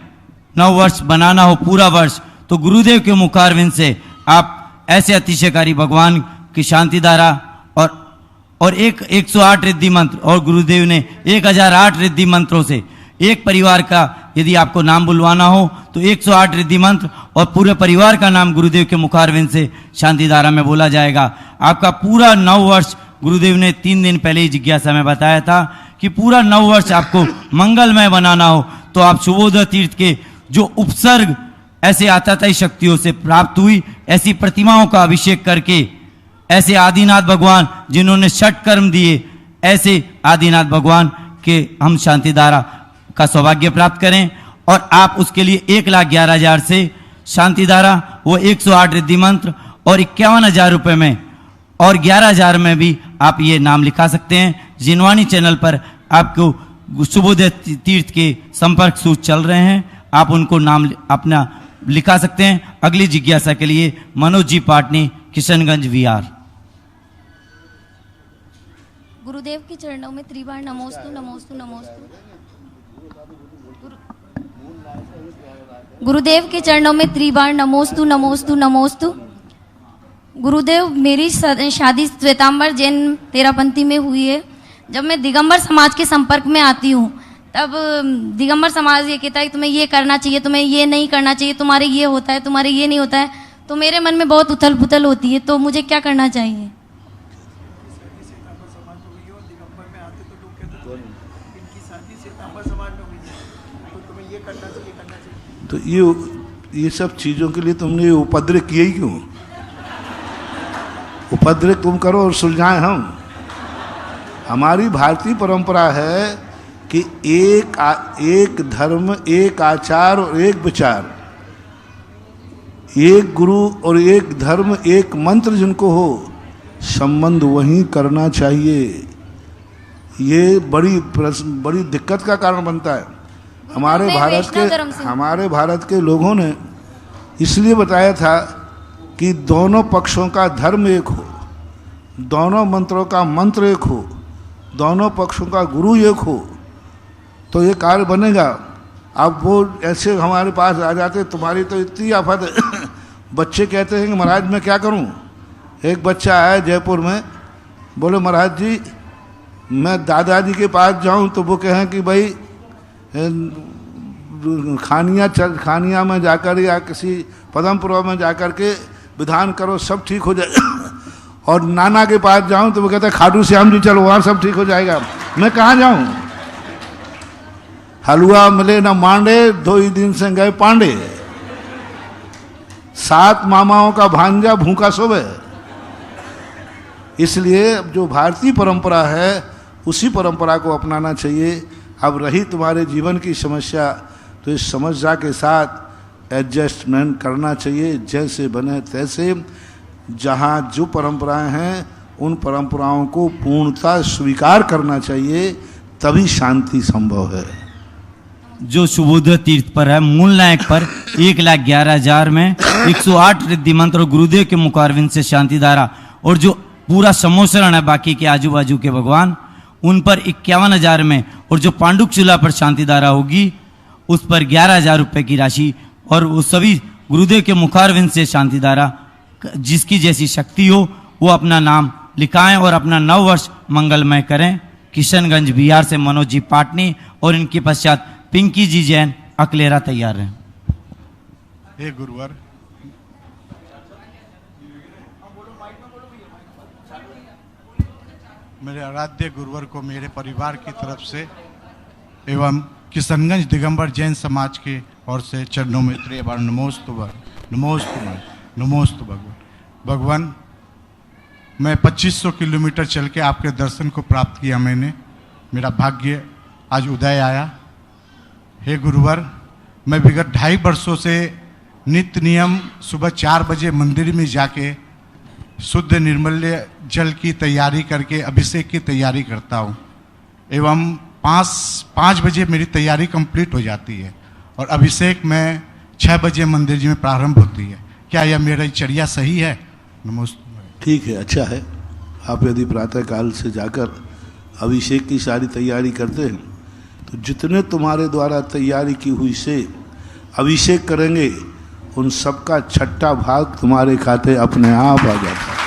9 वर्ष बनाना हो पूरा वर्ष, तो गुरुदेव के मुखारविंद से आप ऐसे अतिशयकारी भगवान की शांति धारा और 108 रिद्धि मंत्र, और गुरुदेव ने 1008 रिद्धि मंत्रों से एक परिवार का यदि आपको नाम बुलवाना हो तो 108 रिद्धि मंत्र और पूरे परिवार का नाम गुरुदेव के मुखारविंद से शांति धारा में बोला जाएगा। आपका पूरा 9 वर्ष, गुरुदेव ने 3 दिन पहले ही जिज्ञासा में बताया था कि पूरा 9 वर्ष आपको मंगलमय बनाना हो, तो आप शुभोदय तीर्थ के जो उपसर्ग ऐसे आताताई शक्तियों से प्राप्त हुई, ऐसी प्रतिमाओं का अभिषेक करके, ऐसे आदिनाथ भगवान जिन्होंने 6 कर्म दिए, ऐसे आदिनाथ भगवान के हम शांति धारा का सौभाग्य प्राप्त करें। और आप उसके लिए 1,11,000 से शांति धारा, वो 108 रिद्धि मंत्र और 51,000 रुपये में और 11,000 में भी आप ये नाम लिखा सकते हैं। जिनवाणी चैनल पर आपको शुभोदय तीर्थ के संपर्क सूत्र चल रहे हैं, आप उनको नाम अपना लिखा सकते हैं। अगली जिज्ञासा के लिए मनोज जी पाटनी, किशनगंज विहार। गुरुदेव के चरणों में त्रिबार नमोस्तु नमोस्तु नमोस्तु। गुरुदेव के चरणों में त्रिबार नमोस्तु नमोस्तु नमोस्तु। गुरुदेव, मेरी शादी श्वेतांबर जैन तेरापंथी में हुई है। जब मैं दिगंबर समाज के संपर्क में आती हूँ, तब दिगंबर समाज ये कहता है कि तुम्हें ये करना चाहिए, तुम्हें ये नहीं करना चाहिए, तुम्हारे ये होता है, तुम्हारे ये नहीं होता है। तो मेरे मन में बहुत उथल पुथल होती है, तो मुझे क्या करना चाहिए? तो ये सब चीज़ों के लिए तुमने ये उपद्रव किए ही क्यों? उपद्रव तुम करो और सुलझाएं हम। हमारी भारतीय परंपरा है कि एक धर्म, एक आचार और एक विचार, एक गुरु और एक धर्म, एक मंत्र जिनको हो, संबंध वहीं करना चाहिए। ये बड़ी दिक्कत का कारण बनता है। हमारे भारत के लोगों ने इसलिए बताया था कि दोनों पक्षों का धर्म एक हो, दोनों मंत्रों का मंत्र एक हो, दोनों पक्षों का गुरु एक हो, तो ये कार्य बनेगा। अब वो ऐसे हमारे पास आ जाते, तुम्हारी तो इतनी आफत है। बच्चे कहते हैं कि महाराज मैं क्या करूं? एक बच्चा आया जयपुर में, बोले महाराज जी मैं दादाजी के पास जाऊं तो वो कहें कि भाई खानिया में जाकर या किसी पदमपुरा में जाकर के विधान करो सब ठीक हो जाए। और नाना के पास जाऊं तो वो कहते हैं खाटू श्याम जी चलो वहाँ सब ठीक हो जाएगा। मैं कहाँ जाऊं? हलवा मिले ना मांडे, 2 ही दिन से गए पांडे। 7 मामाओं का भांजा भूखा सोवे। इसलिए अब जो भारतीय परंपरा है उसी परंपरा को अपनाना चाहिए। अब रही तुम्हारे जीवन की समस्या, तो इस समस्या के साथ एडजस्टमेंट करना चाहिए, जैसे बने तैसे। जहाँ जो परंपराएं हैं उन परंपराओं को पूर्णतः स्वीकार करना चाहिए, तभी शांति संभव है। जो सुबोध तीर्थ पर है, मूल नायक पर 1,11,000 में 108 रिद्धि मंत्र और गुरुदेव के मुखारविंद से शांति धारा, और जो पूरा समोसरण है बाकी के आजू बाजू के भगवान, उन पर 51,000 में, और जो पांडुक चूल्हा पर शांति धारा होगी उस पर 11,000 रुपये की राशि, और वो सभी गुरुदेव के मुखारविंद से शांति धारा, जिसकी जैसी शक्ति हो वो अपना नाम लिखाएं और अपना नव वर्ष मंगलमय करें। किशनगंज बिहार से मनोज जी पाटनी और इनके पश्चात पिंकी जी जैन अकलेरा तैयार हैं। हे गुरुवर, मेरे आराध्य गुरुवर को मेरे परिवार की तरफ से एवं किशनगंज दिगंबर जैन समाज के ओर से चरणों में त्रिय बार नमोस्तु भगवान। मैं 2500 किलोमीटर चल के आपके दर्शन को प्राप्त किया मैंने, मेरा भाग्य आज उदय आया। हे गुरुवर, मैं विगत 2.5 वर्षों से नित्य नियम सुबह 4 बजे मंदिर में जाके शुद्ध निर्मल जल की तैयारी करके अभिषेक की तैयारी करता हूँ, एवं 5 बजे मेरी तैयारी कंप्लीट हो जाती है और अभिषेक में 6 बजे मंदिर जी में प्रारंभ होती है। क्या यह मेरा चर्या सही है? नमस्ते। ठीक है, अच्छा है। आप यदि प्रातःकाल से जाकर अभिषेक की सारी तैयारी करते हैं तो जितने तुम्हारे द्वारा तैयारी की हुई से अभिषेक करेंगे उन सबका 6ठा भाग तुम्हारे खाते अपने आप आ जाता है।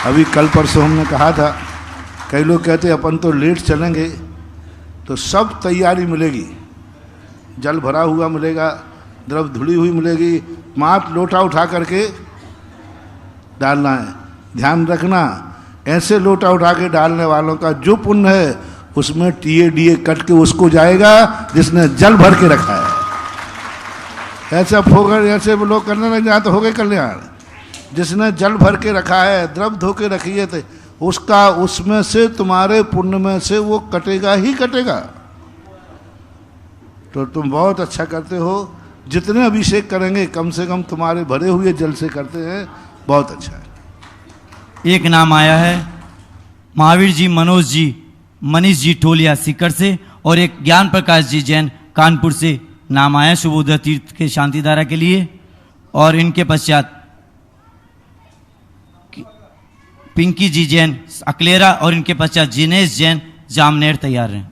अभी कल परसों हमने कहा था, कई लोग कहते अपन तो लेट चलेंगे, तो सब तैयारी मिलेगी। जल भरा हुआ मिलेगा, द्रव धुली हुई मिलेगी, मात्र लोटा उठा करके डालना है। ध्यान रखना, ऐसे लोटा उठा के डालने वालों का जो पुण्य है उसमें टीए कट के उसको जाएगा जिसने जल भर के रखा है। ऐसा फोगर ऐसे लोग करने लग जाए तो हो गए कल्याण। जिसने जल भर के रखा है, द्रव धो के रखी है, तो उसका उसमें से तुम्हारे पुण्य में से वो कटेगा ही कटेगा। तो तुम बहुत अच्छा करते हो। जितने अभिषेक करेंगे कम से कम तुम्हारे भरे हुए जल से करते हैं, बहुत अच्छा है। एक नाम आया है महावीर जी, मनोज जी, मनीष जी टोलिया सीकर से, और एक ज्ञान प्रकाश जी जैन कानपुर से नाम आया शुभोदय तीर्थ के शांतिधारा के लिए। और इनके पश्चात पिंकी जी जैन अकलेरा और इनके पश्चात जिनेश जैन जामनेर तैयार हैं।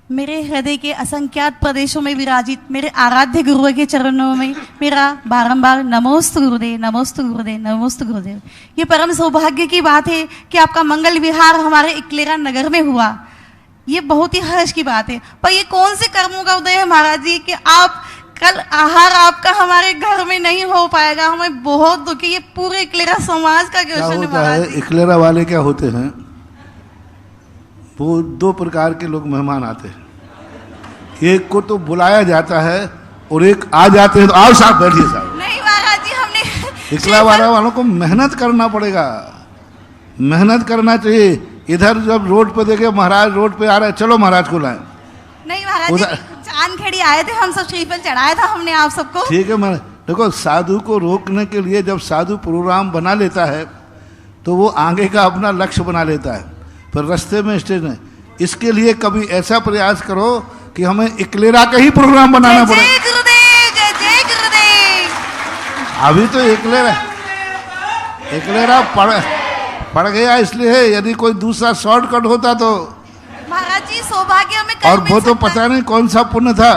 मेरे हृदय के असंख्यात प्रदेशों में विराजित मेरे आराध्य गुरुवर के चरणों में मेरा बारंबार नमोस्तु गुरुदेव, नमोस्तु गुरुदेव, नमोस्तु गुरुदेव। ये परम सौभाग्य की बात है कि आपका मंगल विहार हमारे इकलेरा नगर में हुआ। ये बहुत ही हर्ष की बात है। पर ये कौन से कर्मों का उदय है महाराज जी कि आप कल आहार आपका हमारे घर में नहीं हो पाएगा। हमें बहुत दुख है। ये पूरे इकलेरा समाज का क्वेश्चन है महाराज जी। इकलेरा वाले क्या होते हैं, वो 2 प्रकार के लोग मेहमान आते हैं। एक को तो बुलाया जाता है और एक आ जाते हैं तो आओ साहब बैठिए साहब। नहीं महाराज जी, हमने इकला वालों को मेहनत करना पड़ेगा, मेहनत करना चाहिए। इधर जब रोड पे देखे महाराज रोड पे आ रहे हैं, चलो महाराज को लाएं। नहीं महाराज जी, चांदखेड़ी आए थे हम सब, श्रीफल चढ़ाया था हमने आप सबको। ठीक है महाराज, देखो साधु को रोकने के लिए जब साधु प्रोग्राम बना लेता है तो वो आगे का अपना लक्ष्य बना लेता है, पर रास्ते में स्टेज नहीं। इसके लिए कभी ऐसा प्रयास करो कि हमें इकलेरा का ही प्रोग्राम बनाना पड़े। जय गुरुदेव, जय जय गुरुदेव। अभी तो इकलेरा पड़ गया, इसलिए यदि कोई दूसरा शॉर्टकट होता तो महाराज जी सौभाग्य में कहीं और मिल वो तो सकता पता नहीं कौन सा पुण्य था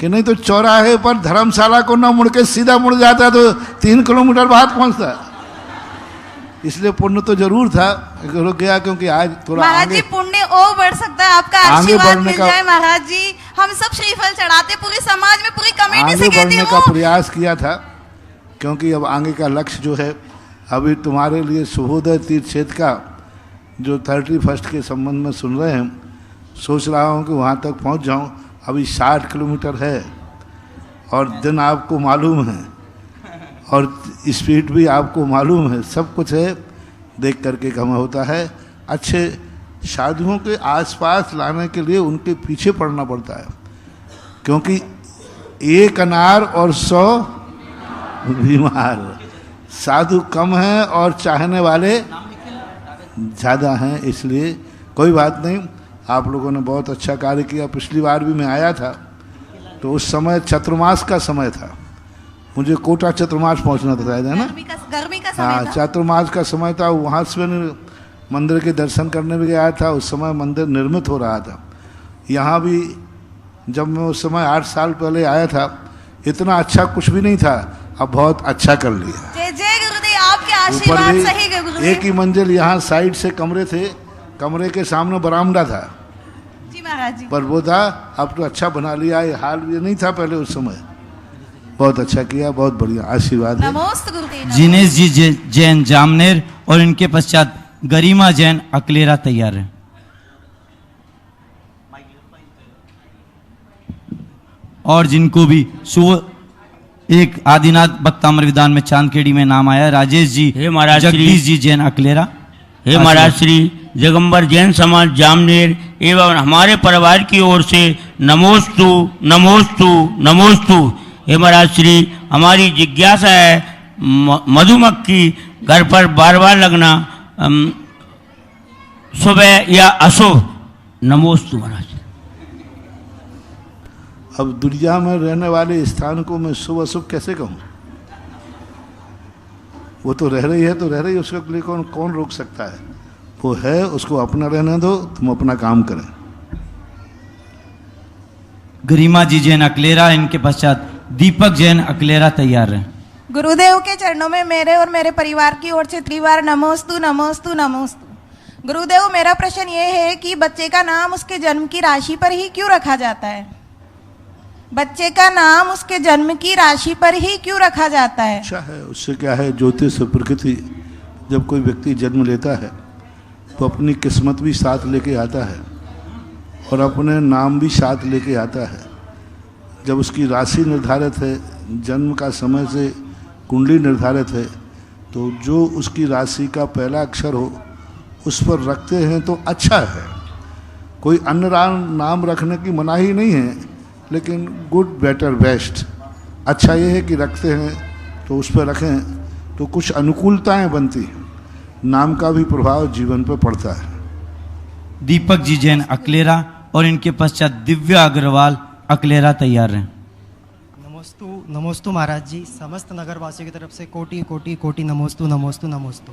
कि नहीं तो चौराहे पर धर्मशाला को ना मुड़ के सीधा मुड़ जाता तो 3 किलोमीटर बाद पहुंचता। इसलिए पुण्य तो जरूर था, रुक गया क्योंकि आज थोड़ा महाराज आगे जी पुण्य और बढ़ सकता है, आपका आगे आशीर्वाद बढ़ने मिल का- जाए महाराज जी। हम सब श्रीफल चढ़ाते, पूरे समाज में पूरी कमेटी आगे से कहती बढ़ने का हूँ। प्रयास किया था, क्योंकि अब आगे का लक्ष्य जो है अभी तुम्हारे लिए शुभोदय तीर्थ क्षेत्र का जो 31 के संबंध में सुन रहे हैं, सोच रहा हूँ कि वहाँ तक पहुँच जाऊँ। अभी 60 किलोमीटर है और दिन आपको मालूम है और स्पीड भी आपको मालूम है, सब कुछ है, देख करके कम होता है। अच्छे साधुओं के आसपास लाने के लिए उनके पीछे पड़ना पड़ता है, क्योंकि 1 अनार और 100 बीमार। साधु कम हैं और चाहने वाले ज़्यादा हैं, इसलिए कोई बात नहीं। आप लोगों ने बहुत अच्छा कार्य किया। पिछली बार भी मैं आया था तो उस समय चतुर्मास का समय था, मुझे कोटा चतुर्मास पहुंचना था, है ना? गर्मी का समय हाँ, था। चातुर्मास का समय था। वहाँ से मैंने मंदिर के दर्शन करने भी गया था। उस समय मंदिर निर्मित हो रहा था। यहाँ भी जब मैं उस समय 8 साल पहले आया था, इतना अच्छा कुछ भी नहीं था, अब बहुत अच्छा कर लिया। जय जय गुरुदेव, आपके ऊपर आशीर्वाद भी सही गुरुदेव। एक ही मंजिल, यहाँ साइड से कमरे थे, कमरे के सामने बरामदा था, जी महाराज जी। पर वो था, अब तो अच्छा बना लिया। ये हाल ये नहीं था पहले, उस समय बहुत अच्छा किया, बहुत बढ़िया, आशीर्वाद है। नमोस्त गुरुदेव। जिनेश जी जैन जामनेर और इनके पश्चात गरिमा जैन अकलेरा तैयार है। और जिनको भी एक आदिनाथ भक्तामर विधान में चांदखेड़ी में नाम आया, राजेश जी, हे महाराज श्री- जगदीश जी जैन अकलेरा। हे महाराज श्री जगम्बर जैन समाज जामनेर एवं हमारे परिवार की ओर से नमोस्तु नमोस्तु नमोस्तु। हे महाराज श्री, हमारी जिज्ञासा है मधुमक्खी घर पर बार बार लगना सुबह या अशुभ। नमोस्तु महाराज। अब दुनिया में रहने वाले स्थान को मैं शुभ अशुभ कैसे कहूँ? वो तो रह रही है तो रह रही है, उसके लिए कौन रोक सकता है? वो है, उसको अपना रहने दो, तुम अपना काम करें। गरिमा जी जैन अकलेरा, इनके पश्चात दीपक जैन अकलेरा तैयार है। गुरुदेव के चरणों में मेरे और मेरे परिवार की ओर से त्रिवार नमोस्तु नमोस्तु नमोस्तु। गुरुदेव, मेरा प्रश्न ये है कि बच्चे का नाम उसके जन्म की राशि पर ही क्यों रखा जाता है? बच्चे का नाम उसके जन्म की राशि पर ही क्यों रखा जाता है? अच्छा है, उससे क्या है, ज्योतिष प्रकृति, जब कोई व्यक्ति जन्म लेता है तो अपनी किस्मत भी साथ लेके आता है और अपने नाम भी साथ लेके आता है। जब उसकी राशि निर्धारित है, जन्म का समय से कुंडली निर्धारित है, तो जो उसकी राशि का पहला अक्षर हो उस पर रखते हैं तो अच्छा है। कोई अन्य नाम रखने की मनाही नहीं है, लेकिन गुड बेटर बेस्ट अच्छा ये है कि रखते हैं तो उस पर रखें तो कुछ अनुकूलताएं बनती हैं, नाम का भी प्रभाव जीवन पर पड़ता है। दीपक जी जैन अकलेरा और इनके पश्चात दिव्या अग्रवाल अकलेरा तैयार हैं। नमोस्तु नमोस्तु महाराज जी, समस्त नगरवासियों की तरफ से कोटि कोटि कोटि नमोस्तु नमोस्तु नमोस्तु।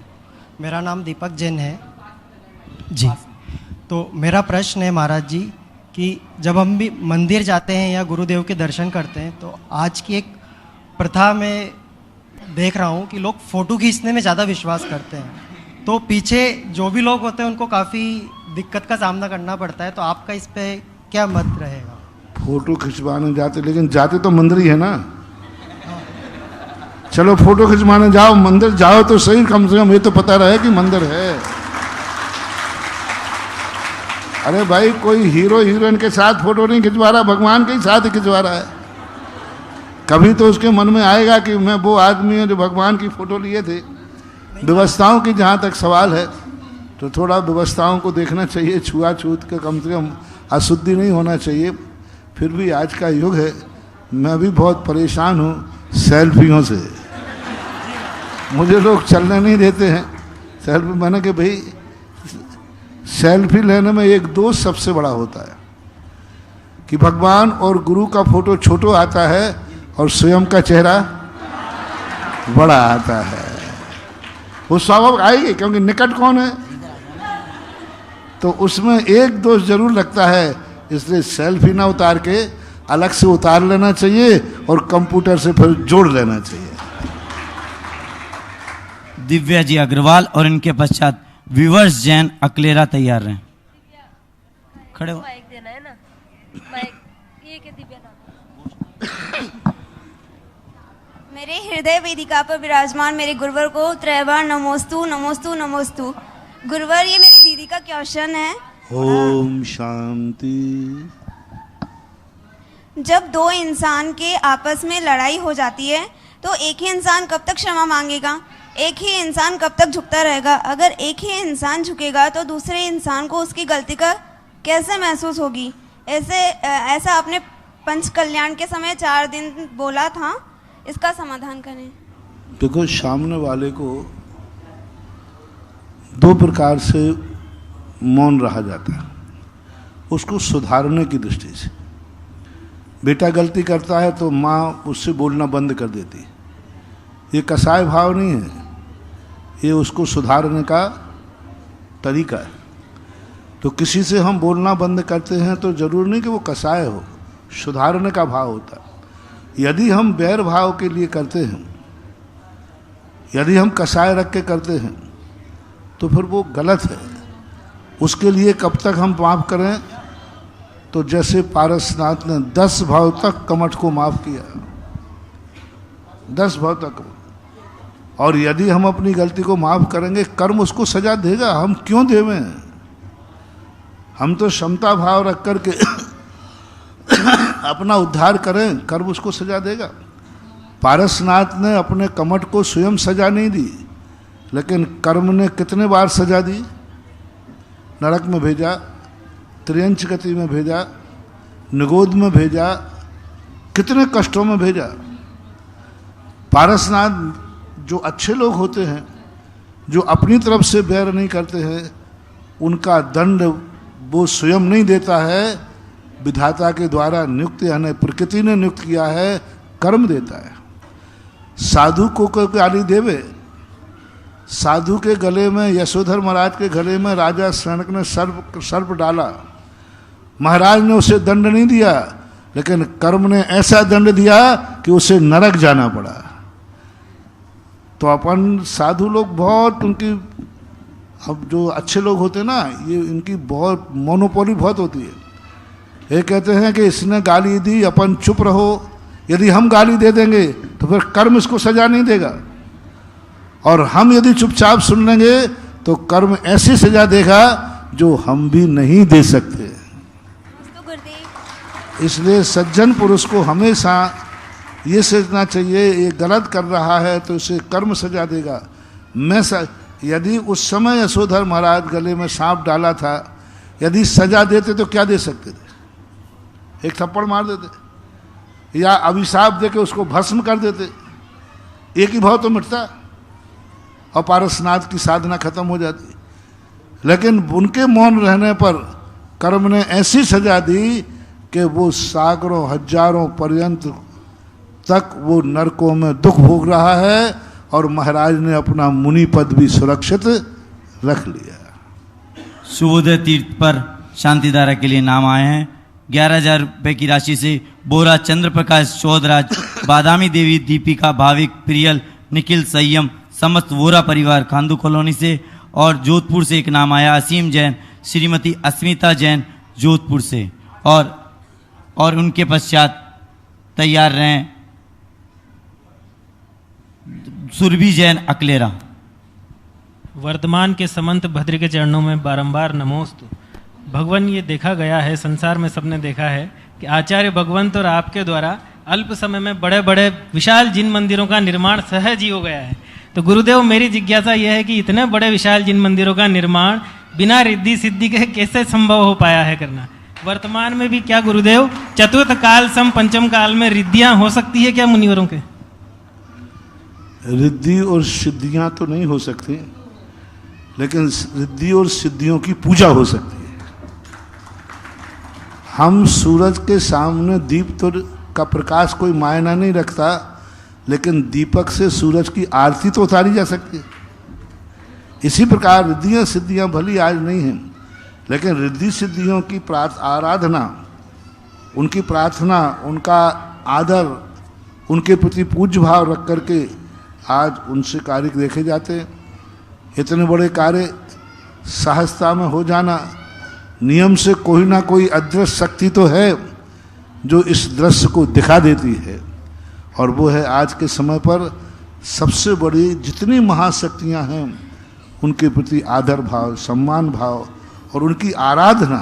मेरा नाम दीपक जैन है जी। तो मेरा प्रश्न है महाराज जी कि जब हम भी मंदिर जाते हैं या गुरुदेव के दर्शन करते हैं तो आज की एक प्रथा में देख रहा हूँ कि लोग फ़ोटो खींचने में ज़्यादा विश्वास करते हैं, तो पीछे जो भी लोग होते हैं उनको काफ़ी दिक्कत का सामना करना पड़ता है। तो आपका इस पे क्या मत रहेगा? फोटो खिंचवाने जाते, लेकिन जाते तो मंदिर ही है ना। चलो फोटो खिंचवाने जाओ, मंदिर जाओ तो सही, कम से कम ये तो पता रहे कि मंदिर है। अरे भाई, कोई हीरो हीरोइन के साथ फोटो नहीं खिंचवा रहा, भगवान के ही साथ खिंचवा रहा है। कभी तो उसके मन में आएगा कि मैं वो आदमी हूँ जो भगवान की फोटो लिए थे। व्यवस्थाओं की जहाँ तक सवाल है तो थोड़ा व्यवस्थाओं को देखना चाहिए, छुआछूत का कम से कम अशुद्धि नहीं होना चाहिए। फिर भी आज का युग है, मैं भी बहुत परेशान हूँ सेल्फियों से, मुझे लोग चलने नहीं देते हैं। सेल्फी मैंने कि भाई सेल्फी लेने में एक दोष सबसे बड़ा होता है कि भगवान और गुरु का फोटो छोटा आता है और स्वयं का चेहरा बड़ा आता है। वो स्वाभाविक आएगी क्योंकि निकट कौन है, तो उसमें एक दोष जरूर लगता है। इसलिए सेल्फी ना उतार के अलग से उतार लेना चाहिए और कंप्यूटर से फिर जोड़ लेना चाहिए। दिव्या जी अग्रवाल और इनके पश्चात विवर्स जैन अकलेरा तैयार रहे। खड़े हो। माइक देना है ना, माइक ये के दिव्या मेरे हृदय वेदिका पर विराजमान मेरे गुरुवर को त्रैवार नमोस्तु नमोस्तु नमोस्तु। गुरुवर, ये मेरी दीदी का क्वेश्चन है। ओम शांति। जब दो इंसान के आपस में लड़ाई हो जाती है तो एक ही इंसान कब तक क्षमा मांगेगा? एक ही इंसान कब तक झुकता रहेगा? अगर एक ही इंसान झुकेगा तो दूसरे इंसान को उसकी गलती का कैसे महसूस होगी? ऐसा आपने पंच कल्याण के समय 4 दिन बोला था, इसका समाधान करें। देखो, सामने वाले को 2 प्रकार से मौन रहा जाता है। उसको सुधारने की दृष्टि से, बेटा गलती करता है तो माँ उससे बोलना बंद कर देती है। ये कसाय भाव नहीं है, ये उसको सुधारने का तरीका है। तो किसी से हम बोलना बंद करते हैं तो जरूर नहीं कि वो कसाय हो, सुधारने का भाव होता है। यदि हम बैर भाव के लिए करते हैं, यदि हम कसाय रख के करते हैं तो फिर वो गलत है। उसके लिए कब तक हम माफ़ करें? तो जैसे पारसनाथ ने 10 भाव तक कमठ को माफ़ किया, 10 भाव तक। और यदि हम अपनी गलती को माफ़ करेंगे, कर्म उसको सजा देगा। हम क्यों देवें? हम तो क्षमता भाव रख कर के अपना उद्धार करें, कर्म उसको सजा देगा। पारसनाथ ने अपने कमठ को स्वयं सजा नहीं दी, लेकिन कर्म ने कितने बार सजा दी? नरक में भेजा, त्रियंच गति में भेजा, निगोद में भेजा, कितने कष्टों में भेजा। पारसनाथ जो अच्छे लोग होते हैं, जो अपनी तरफ से बैर नहीं करते हैं, उनका दंड वो स्वयं नहीं देता है, विधाता के द्वारा नियुक्त, यानी प्रकृति ने नियुक्त किया है, कर्म देता है। साधु को गाली देवे, साधु के गले में, यशोधर महाराज के गले में राजा सनक ने सर्प डाला, महाराज ने उसे दंड नहीं दिया, लेकिन कर्म ने ऐसा दंड दिया कि उसे नरक जाना पड़ा। तो अपन साधु लोग बहुत, उनकी, अब जो अच्छे लोग होते हैं ना, ये इनकी बहुत मोनोपोली बहुत होती है। ये कहते हैं कि इसने गाली दी, अपन चुप रहो। यदि हम गाली दे देंगे तो फिर कर्म इसको सजा नहीं देगा, और हम यदि चुपचाप सुन लेंगे तो कर्म ऐसी सजा देगा जो हम भी नहीं दे सकते। इसलिए सज्जन पुरुष को हमेशा ये सोचना चाहिए, ये गलत कर रहा है तो इसे कर्म सजा देगा। यदि उस समय यशोधर महाराज गले में सांप डाला था, यदि सजा देते तो क्या दे सकते थे? एक थप्पड़ मार देते या अभिशाप देके उसको भस्म कर देते, एक ही भाव तो मिटता और पारसनाथ की साधना खत्म हो जाती। लेकिन उनके मौन रहने पर कर्म ने ऐसी सजा दी कि वो सागरों हजारों पर्यंत तक वो नरकों में दुख भोग रहा है, और महाराज ने अपना मुनि पद भी सुरक्षित रख लिया। शुभोदय तीर्थ पर शांतिधारा के लिए नाम आए हैं। 11,000 रुपये की राशि से बोरा चंद्र प्रकाश चौधराज, बादामी देवी दीपिका, भाविक प्रियल, निखिल संयम, समस्त वोरा परिवार खांदू कॉलोनी से, और जोधपुर से एक नाम आया असीम जैन, श्रीमती अस्मिता जैन जोधपुर से, और उनके पश्चात तैयार रहें सुरभि जैन अकलेरा। वर्तमान के समंत भद्र के चरणों में बारंबार नमोस्तु। भगवान, ये देखा गया है, संसार में सबने देखा है कि आचार्य भगवंत और आपके द्वारा अल्प समय में बड़े बड़े विशाल जिन मंदिरों का निर्माण सहज ही हो गया है। तो गुरुदेव मेरी जिज्ञासा यह है कि इतने बड़े विशाल जिन मंदिरों का निर्माण बिना रिद्धि सिद्धि के कैसे संभव हो पाया है करना? वर्तमान में भी क्या गुरुदेव चतुर्थ काल सम पंचम काल में रिद्धियां हो सकती है क्या मुनिवरों के? रिद्धि और सिद्धियां तो नहीं हो सकती, लेकिन रिद्धि और सिद्धियों की पूजा हो सकती है। हम सूरज के सामने दीप तो का प्रकाश कोई मायना नहीं रखता, लेकिन दीपक से सूरज की आरती तो उतारी जा सकती है। इसी प्रकार रिद्धियां सिद्धियां भली आज नहीं हैं, लेकिन रिद्धि सिद्धियों की आराधना, उनकी प्रार्थना, उनका आदर, उनके प्रति पूज्य भाव रख करके आज उनसे कार्य देखे जाते हैं। इतने बड़े कार्य सहजता में हो जाना, नियम से कोई ना कोई अदृश्य शक्ति तो है जो इस दृश्य को दिखा देती है, और वो है आज के समय पर सबसे बड़ी जितनी महाशक्तियां हैं उनके प्रति आदर भाव, सम्मान भाव और उनकी आराधना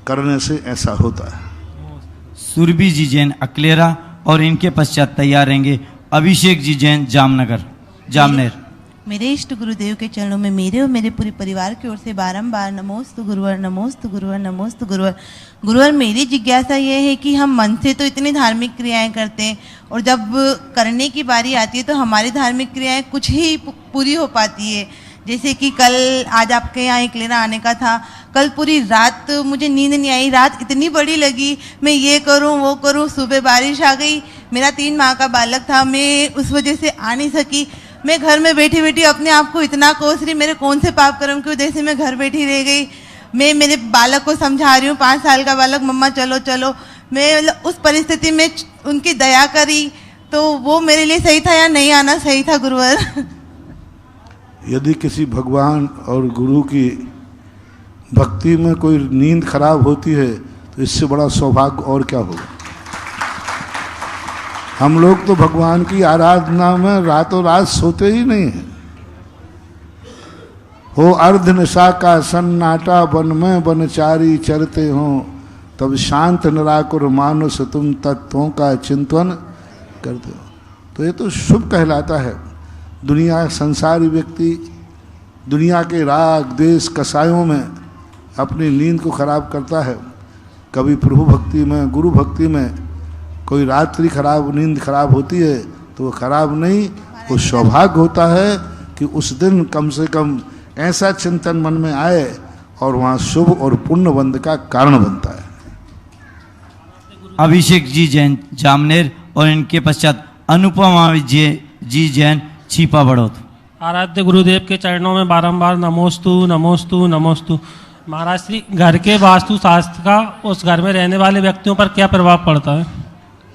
करने से ऐसा होता है। सुरभि जी जैन अकलेरा और इनके पश्चात तैयार रहेंगे अभिषेक जी जैन जामनेर। मेरे इष्ट गुरुदेव के चरणों में मेरे और मेरे पूरे परिवार की ओर से बारंबार नमोस्तु गुरुवर, नमोस्तु गुरुवर, नमोस्तु गुरुवर। गुरुवर मेरी जिज्ञासा ये है कि हम मन से तो इतनी धार्मिक क्रियाएं करते हैं, और जब करने की बारी आती है तो हमारी धार्मिक क्रियाएं कुछ ही पूरी हो पाती है। जैसे कि कल आज आपके यहाँ अकलेरा आने का था, कल पूरी रात मुझे नींद नहीं आई, रात इतनी बड़ी लगी, मैं ये करूँ वो करूँ। सुबह बारिश आ गई, मेरा 3 माह का बालक था, मैं उस वजह से आ नहीं सकी। मैं घर में बैठी बैठी अपने आप को इतना कोस रही, मेरे कौन से पाप कर्म की वजह से मैं घर बैठी रह गई। मैं मेरे बालक को समझा रही हूँ, 5 साल का बालक, मम्मा चलो चलो। मैं उस परिस्थिति में उनकी दया करी, तो वो मेरे लिए सही था या नहीं आना सही था गुरुवर? यदि किसी भगवान और गुरु की भक्ति में कोई नींद खराब होती है तो इससे बड़ा सौभाग्य और क्या होगा। हम लोग तो भगवान की आराधना में रातों रात सोते ही नहीं हैं। हो अर्ध निशा का सन्नाटा, वन में वनचारी चरते हो, तब शांत निराकुर मानुष तुम तत्वों का चिंतन करते हो। तो ये तो शुभ कहलाता है। दुनिया संसारी व्यक्ति दुनिया के राग द्वेष कसायों में अपनी नींद को खराब करता है। कभी प्रभु भक्ति में, गुरु भक्ति में कोई रात्रि खराब, नींद खराब होती है तो वो खराब नहीं, वो सौभाग्य होता है कि उस दिन कम से कम ऐसा चिंतन मन में आए और वहाँ शुभ और पुण्य बंध का कारण बनता है। अभिषेक जी जैन जामनेर और इनके पश्चात अनुपमा जी जैन छिपा बड़ौत। आराध्य गुरुदेव के चरणों में बारंबार नमोस्तु नमोस्तु नमोस्तु। महाराज श्री, घर के वास्तु शास्त्र का उस घर में रहने वाले व्यक्तियों पर क्या प्रभाव पड़ता है?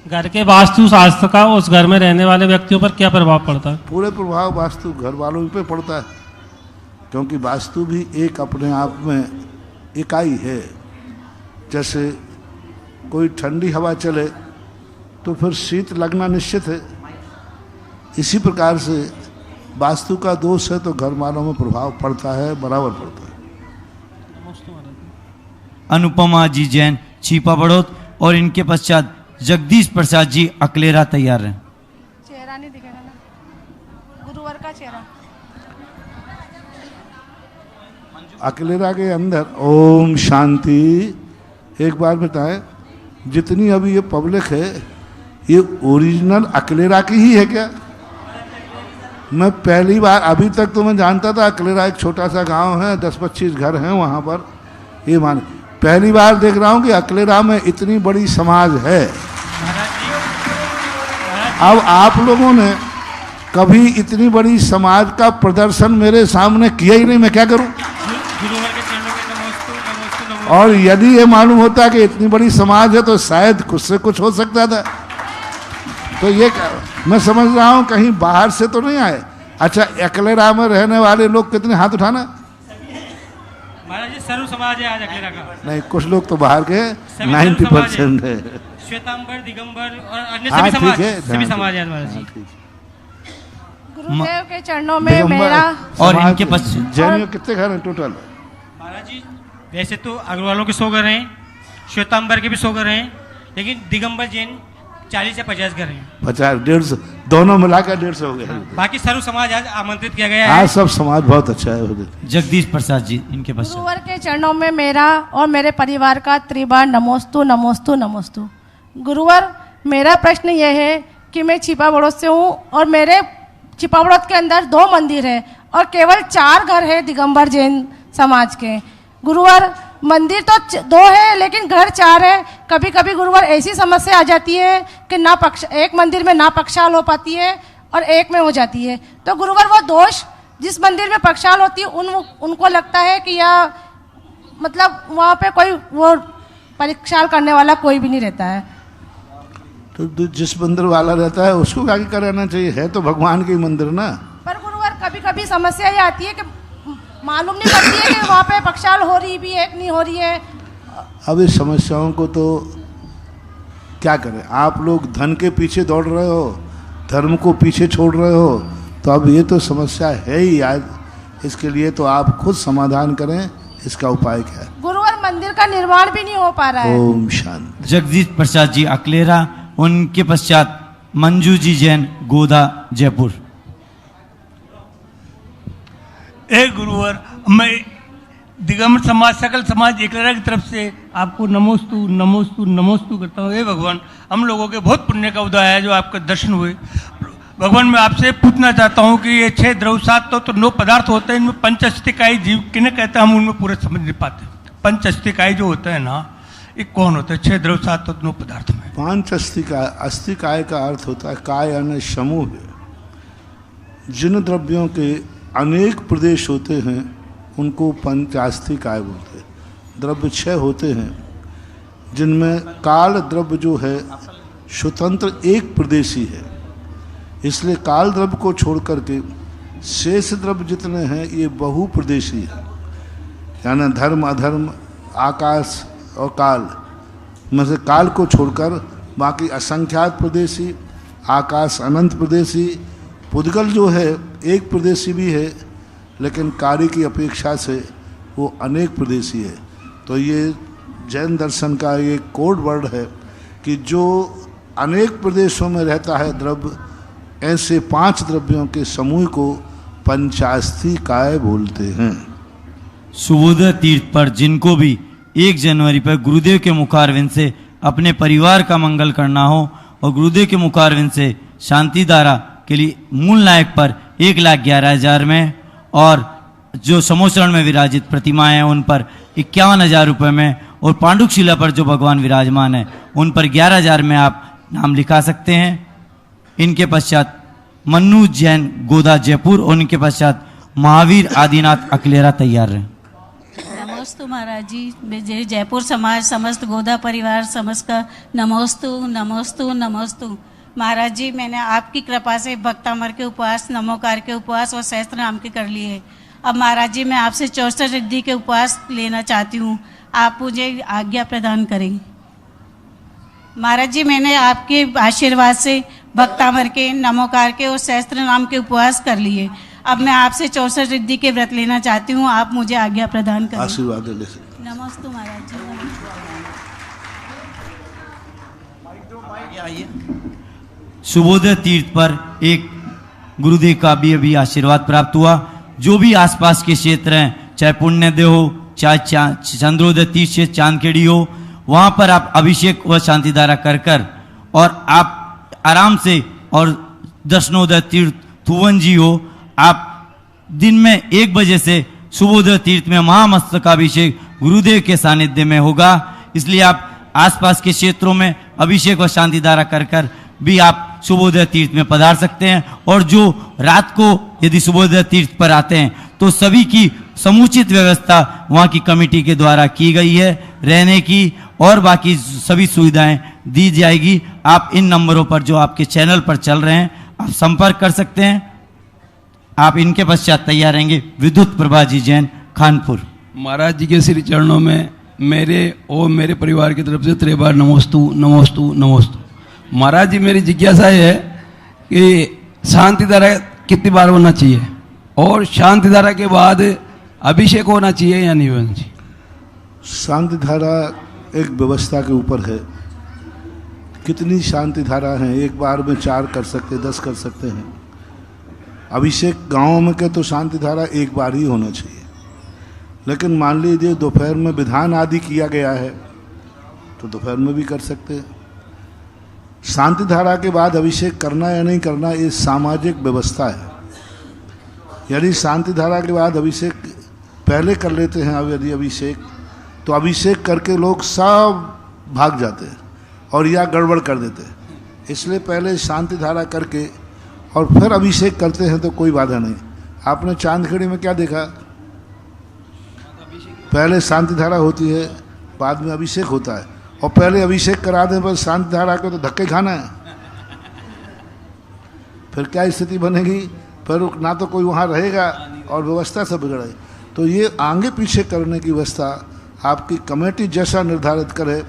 घर के वास्तु शास्त्र का उस घर में रहने वाले व्यक्तियों पर क्या प्रभाव पड़ता है? पूरे प्रभाव वास्तु घर वालों पे पड़ता है, क्योंकि वास्तु भी एक अपने आप में इकाई है। जैसे कोई ठंडी हवा चले तो फिर शीत लगना निश्चित है। इसी प्रकार से वास्तु का दोष है तो घर वालों में प्रभाव पड़ता है, बराबर पड़ता है। अनुपमा जी जैन छिपा बड़ौत और इनके पश्चात जगदीश प्रसाद जी अकलेरा तैयार हैं। चेहरा नहीं दिखेगा ना, गुरुवर का चेहरा। अकलेरा के अंदर ओम शांति। एक बार बताएं, जितनी अभी ये पब्लिक है ये ओरिजिनल अकलेरा की ही है क्या? मैं पहली बार, अभी तक तो मैं जानता था अकलेरा एक छोटा सा गांव है, 10-25 घर हैं वहाँ पर, ये मान पहली बार देख रहा हूँ कि अकलेरा में इतनी बड़ी समाज है। अब आप लोगों ने कभी इतनी बड़ी समाज का प्रदर्शन मेरे सामने किया ही नहीं, मैं क्या करूं? और यदि ये मालूम होता कि इतनी बड़ी समाज है तो शायद कुछ से कुछ हो सकता था। तो ये मैं समझ रहा हूं कहीं बाहर से तो नहीं आए। अच्छा, अकलेरा में रहने वाले लोग कितने, हाथ उठाना। महाराज जी सर्व समाज है आज अकलेरा का। नहीं, कुछ लोग तो बाहर के 90% है। श्वेतांबर, दिगंबर और अन्य सभी समाज, सभी समाज है महाराज जी। गुरुदेव के चरणों में मेरा और इनके पास जैनियों कितने घर हैं टोटल? महाराज जी वैसे तो अग्रवालों के 100 घर हैं, श्वेतांबर के भी 100 घर हैं, लेकिन दिगंबर जैन 40 से 50 घर हैं। 50 150 दोनों मिलाकर 150 हो गए। बाकी सर्व समाज आज आमंत्रित किया गया है। आज सब समाज बहुत अच्छा है। जगदीश प्रसाद जी इनके पास। गुरुवर के चरणों में मेरा और मेरे परिवार का त्रिबार नमोस्तु नमोस्तु नमोस्तु। गुरुवर मेरा प्रश्न यह है कि मैं छिपा बड़ौद से हूँ और मेरे छिपा बड़ौद के अंदर 2 मंदिर है और केवल 4 घर है दिगंबर जैन समाज के। गुरुवर मंदिर तो 2 है लेकिन घर 4 है। कभी कभी गुरुवर ऐसी समस्या आ जाती है कि एक मंदिर में ना पक्षाल हो पाती है और एक में हो जाती है। तो गुरुवर वो दोष जिस मंदिर में पक्षाल होती है उनको लगता है कि या मतलब वहाँ पे कोई वो परीक्षाल करने वाला कोई भी नहीं रहता है। तो जिस मंदिर वाला रहता है उसको आगे कराना चाहिए, है तो भगवान के मंदिर ना। पर गुरुवर कभी कभी समस्या ये आती है कि मालूम नहीं पड़ती है कि वहाँ पे पक्षाल हो रही भी है कि नहीं हो रही है। अब इस समस्याओं को तो क्या करें, आप लोग धन के पीछे दौड़ रहे हो, धर्म को पीछे छोड़ रहे हो, तो अब ये तो समस्या है ही आज। इसके लिए तो आप खुद समाधान करें, इसका उपाय क्या है। गुरुवर मंदिर का निर्माण भी नहीं हो पा रहा है। ओम शांति। जगदीश प्रसाद जी अकलेरा, उनके पश्चात मंजू जी जैन गोदा जयपुर। गुरुवर मैं दिगंबर समाज सकल समाज एकलरा की तरफ से आपको नमोस्तु नमोस्तु नमोस्तु करता हूँ। हे भगवान, हम लोगों के बहुत पुण्य का उदय है जो आपके दर्शन हुए। भगवान मैं आपसे पूछना चाहता हूँ कि ये 6 द्रव्य 7 तो 9 पदार्थ होते हैं, इनमें पंचअस्तिकायी जीव किन्हें कहते हैं, हम उनमें पूरे समझ नहीं पाते। पंचअस्तिकायी जो होता है ना, ये कौन होता है? 6 द्रव्य 7 तो 9 पदार्थ में। 5 अस्तिकाय का अर्थ होता है काय यानी समूह। जिन द्रव्यों के अनेक प्रदेश होते हैं उनको पंचास्तिकाय बोलते हैं। द्रव्य 6 होते हैं जिनमें काल द्रव्य जो है स्वतंत्र एक प्रदेशी है, इसलिए काल द्रव्य को छोड़ करके शेष द्रव्य जितने हैं ये बहुप्रदेशी है। यानी धर्म अधर्म आकाश और काल में से काल को छोड़कर बाकी असंख्यात प्रदेशी, आकाश अनंत प्रदेशी, पुद्गल जो है एक प्रदेशी भी है लेकिन कार्य की अपेक्षा से वो अनेक प्रदेशी है। तो ये जैन दर्शन का ये कोड वर्ड है कि जो अनेक प्रदेशों में रहता है द्रव्य, ऐसे 5 द्रव्यों के समूह को पंचास्तिकाय बोलते हैं। सुबोध तीर्थ पर जिनको भी 1 जनवरी पर गुरुदेव के मुखारविंद से अपने परिवार का मंगल करना हो और गुरुदेव के मुखारविंद से शांति धारा के लिए मूल नायक पर 1,11,000 में और जो समोचरण में विराजित प्रतिमाएं हैं उन पर 51,000 रुपये में और पांडुक शिला पर जो भगवान विराजमान है उन पर 11,000 में आप नाम लिखा सकते हैं। इनके पश्चात मन्नू जैन गोदा जयपुर और इनके पश्चात महावीर आदिनाथ अकलेरा तैयार रहे। नमोस्तु महाराज जी, मैं जयपुर समाज समस्त गोदा परिवार समस्त का नमोस्तु नमोस्तु नमोस्तु। महाराज जी मैंने आपकी कृपा से भक्तामर के उपवास, नमोकार के उपवास और सहस्त्र नाम के कर लिए। अब महाराज जी मैं आपसे 64 रिद्धि के उपवास लेना चाहती हूँ, आप मुझे आज्ञा प्रदान करें। महाराज जी मैंने आपके आशीर्वाद से भक्तामर के, नमोकार के और सहस्त्र नाम के उपवास कर लिए। अब मैं आपसे 64 रिद्धि के व्रत लेना चाहती हूँ, आप मुझे आज्ञा प्रदान करें। आशीर्वाद ले। नमस्ते महाराज जी। सुबोध तीर्थ पर एक गुरुदेव का भी अभी आशीर्वाद प्राप्त हुआ। जो भी आसपास के क्षेत्र हैं, चाहे पुण्यदेव हो, चाहे चंद्रोदय तीर्थ से चांदखेड़ी हो, वहाँ पर आप अभिषेक व शांति धारा कर कर और आप आराम से, और दर्शनोदय तीर्थ थुवन जी हो, आप दिन में 1 बजे से सुबोधय तीर्थ में महामस्तकाभिषेक गुरुदेव के सानिध्य में होगा। इसलिए आप आसपास के क्षेत्रों में अभिषेक व शांति धारा कर कर भी आप सुबोधय तीर्थ में पधार सकते हैं। और जो रात को यदि सुबोधय तीर्थ पर आते हैं तो सभी की समुचित व्यवस्था वहाँ की कमेटी के द्वारा की गई है, रहने की और बाकी सभी सुविधाएं दी जाएगी। आप इन नंबरों पर जो आपके चैनल पर चल रहे हैं आप संपर्क कर सकते हैं। आप इनके पश्चात तैयार रहेंगे विद्युत प्रभा जी जैन खानपुर। महाराज जी के श्री चरणों में मेरे और मेरे परिवार की तरफ से 3 बार नमोस्तु नमोस्तु नमोस्तु। महाराज जी मेरी जिज्ञासा है कि शांति धारा कितनी बार होना चाहिए और शांति धारा के बाद अभिषेक होना चाहिए या नहीं होना चाहिए? शांति धारा एक व्यवस्था के ऊपर है कितनी शांति धारा हैं, एक बार में 4 कर सकते, 10 कर सकते हैं। अभिषेक गाँव में के तो शांति धारा एक बार ही होना चाहिए, लेकिन मान लीजिए दोपहर में विधान आदि किया गया है तो दोपहर में भी कर सकते हैं। शांति धारा के बाद अभिषेक करना या नहीं करना ये सामाजिक व्यवस्था है। यदि शांति धारा के बाद अभिषेक पहले कर लेते हैं, अब यदि अभिषेक, तो अभिषेक करके लोग सब भाग जाते हैं और या गड़बड़ कर देते हैं। इसलिए पहले शांति धारा करके और फिर अभिषेक करते हैं तो कोई बाधा नहीं। आपने चांदखेड़ी में क्या देखा, पहले शांति धारा होती है, बाद में अभिषेक होता है, और पहले अभिषेक करा दें पर शांति धारा को तो धक्के खाना है। फिर क्या स्थिति बनेगी, फिर ना तो कोई वहाँ रहेगा और व्यवस्था सब बिगड़े। तो ये आगे पीछे करने की व्यवस्था आपकी कमेटी जैसा निर्धारित करे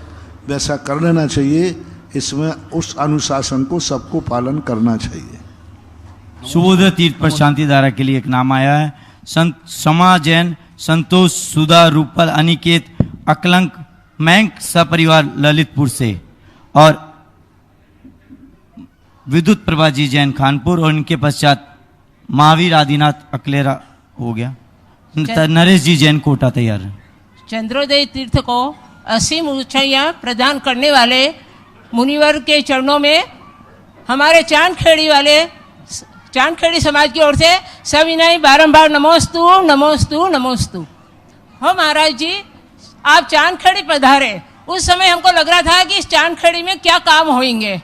वैसा कर लेना चाहिए। इसमें उस अनुशासन को सबको पालन करना चाहिए। सुबोध तीर्थ पर शांति धारा के लिए एक नाम आया है। संत समा जैन, संतोष, सुधा, रूपल, अनिकेत, अकलंक, मैंक सपरिवार ललितपुर से, और विद्युत प्रभा जी जैन खानपुर, और इनके पश्चात महावीर आदिनाथ अकलेरा हो गया। नरेश जी जैन कोटा तैयार है। चंद्रोदय तीर्थ को असीम ऊंचाइयां प्रदान करने वाले मुनिवर के चरणों में हमारे चांदखेड़ी समाज की ओर से सविनय बारंबार नमोस्तु नमोस्तु नमोस्तु। हो महाराज जी, आप चांदखेड़ी पधारे, उस समय हमको लग रहा था कि इस चांदखेड़ी में क्या काम होंगे,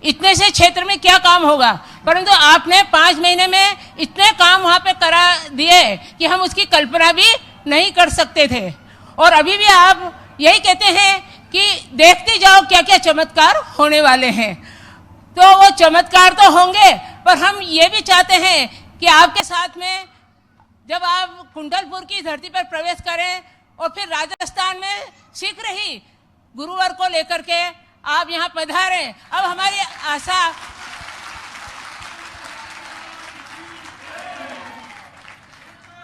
इतने से क्षेत्र में क्या काम होगा, परंतु आपने 5 महीने में इतने काम वहाँ पे करा दिए कि हम उसकी कल्पना भी नहीं कर सकते थे। और अभी भी आप यही कहते हैं कि देखते जाओ क्या क्या चमत्कार होने वाले हैं। तो वो चमत्कार तो होंगे, पर हम ये भी चाहते हैं कि आपके साथ में जब आप कुंडलपुर की धरती पर प्रवेश करें और फिर राजस्थान में शीघ्र ही गुरुवार को लेकर के आप यहाँ पधारें। अब हमारी आशा,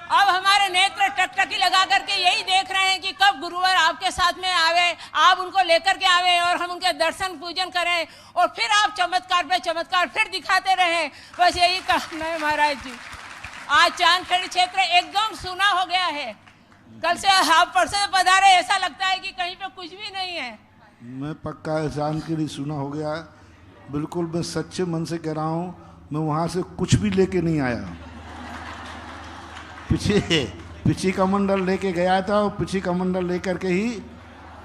अब हमारे नेत्र टकटकी लगा करके यही देख रहे हैं कि कब गुरुवार आपके साथ में आवे, आप उनको लेकर के आवे और हम उनके दर्शन पूजन करें और फिर आप चमत्कार पे चमत्कार फिर दिखाते रहें। बस यही कहना है महाराज जी। आज चांदखेड़ी क्षेत्र एकदम सूना हो गया है। कल से आप परसों से पधारे, ऐसा लगता है कि कहीं पे कुछ भी नहीं है। मैं पक्का चांदखेड़ी सूना हो गया, बिल्कुल मैं सच्चे मन से कह रहा हूँ। मैं वहाँ से कुछ भी लेके नहीं आया। पिछी का मंडल लेके गया था और पिछी का मंडल लेकर के ही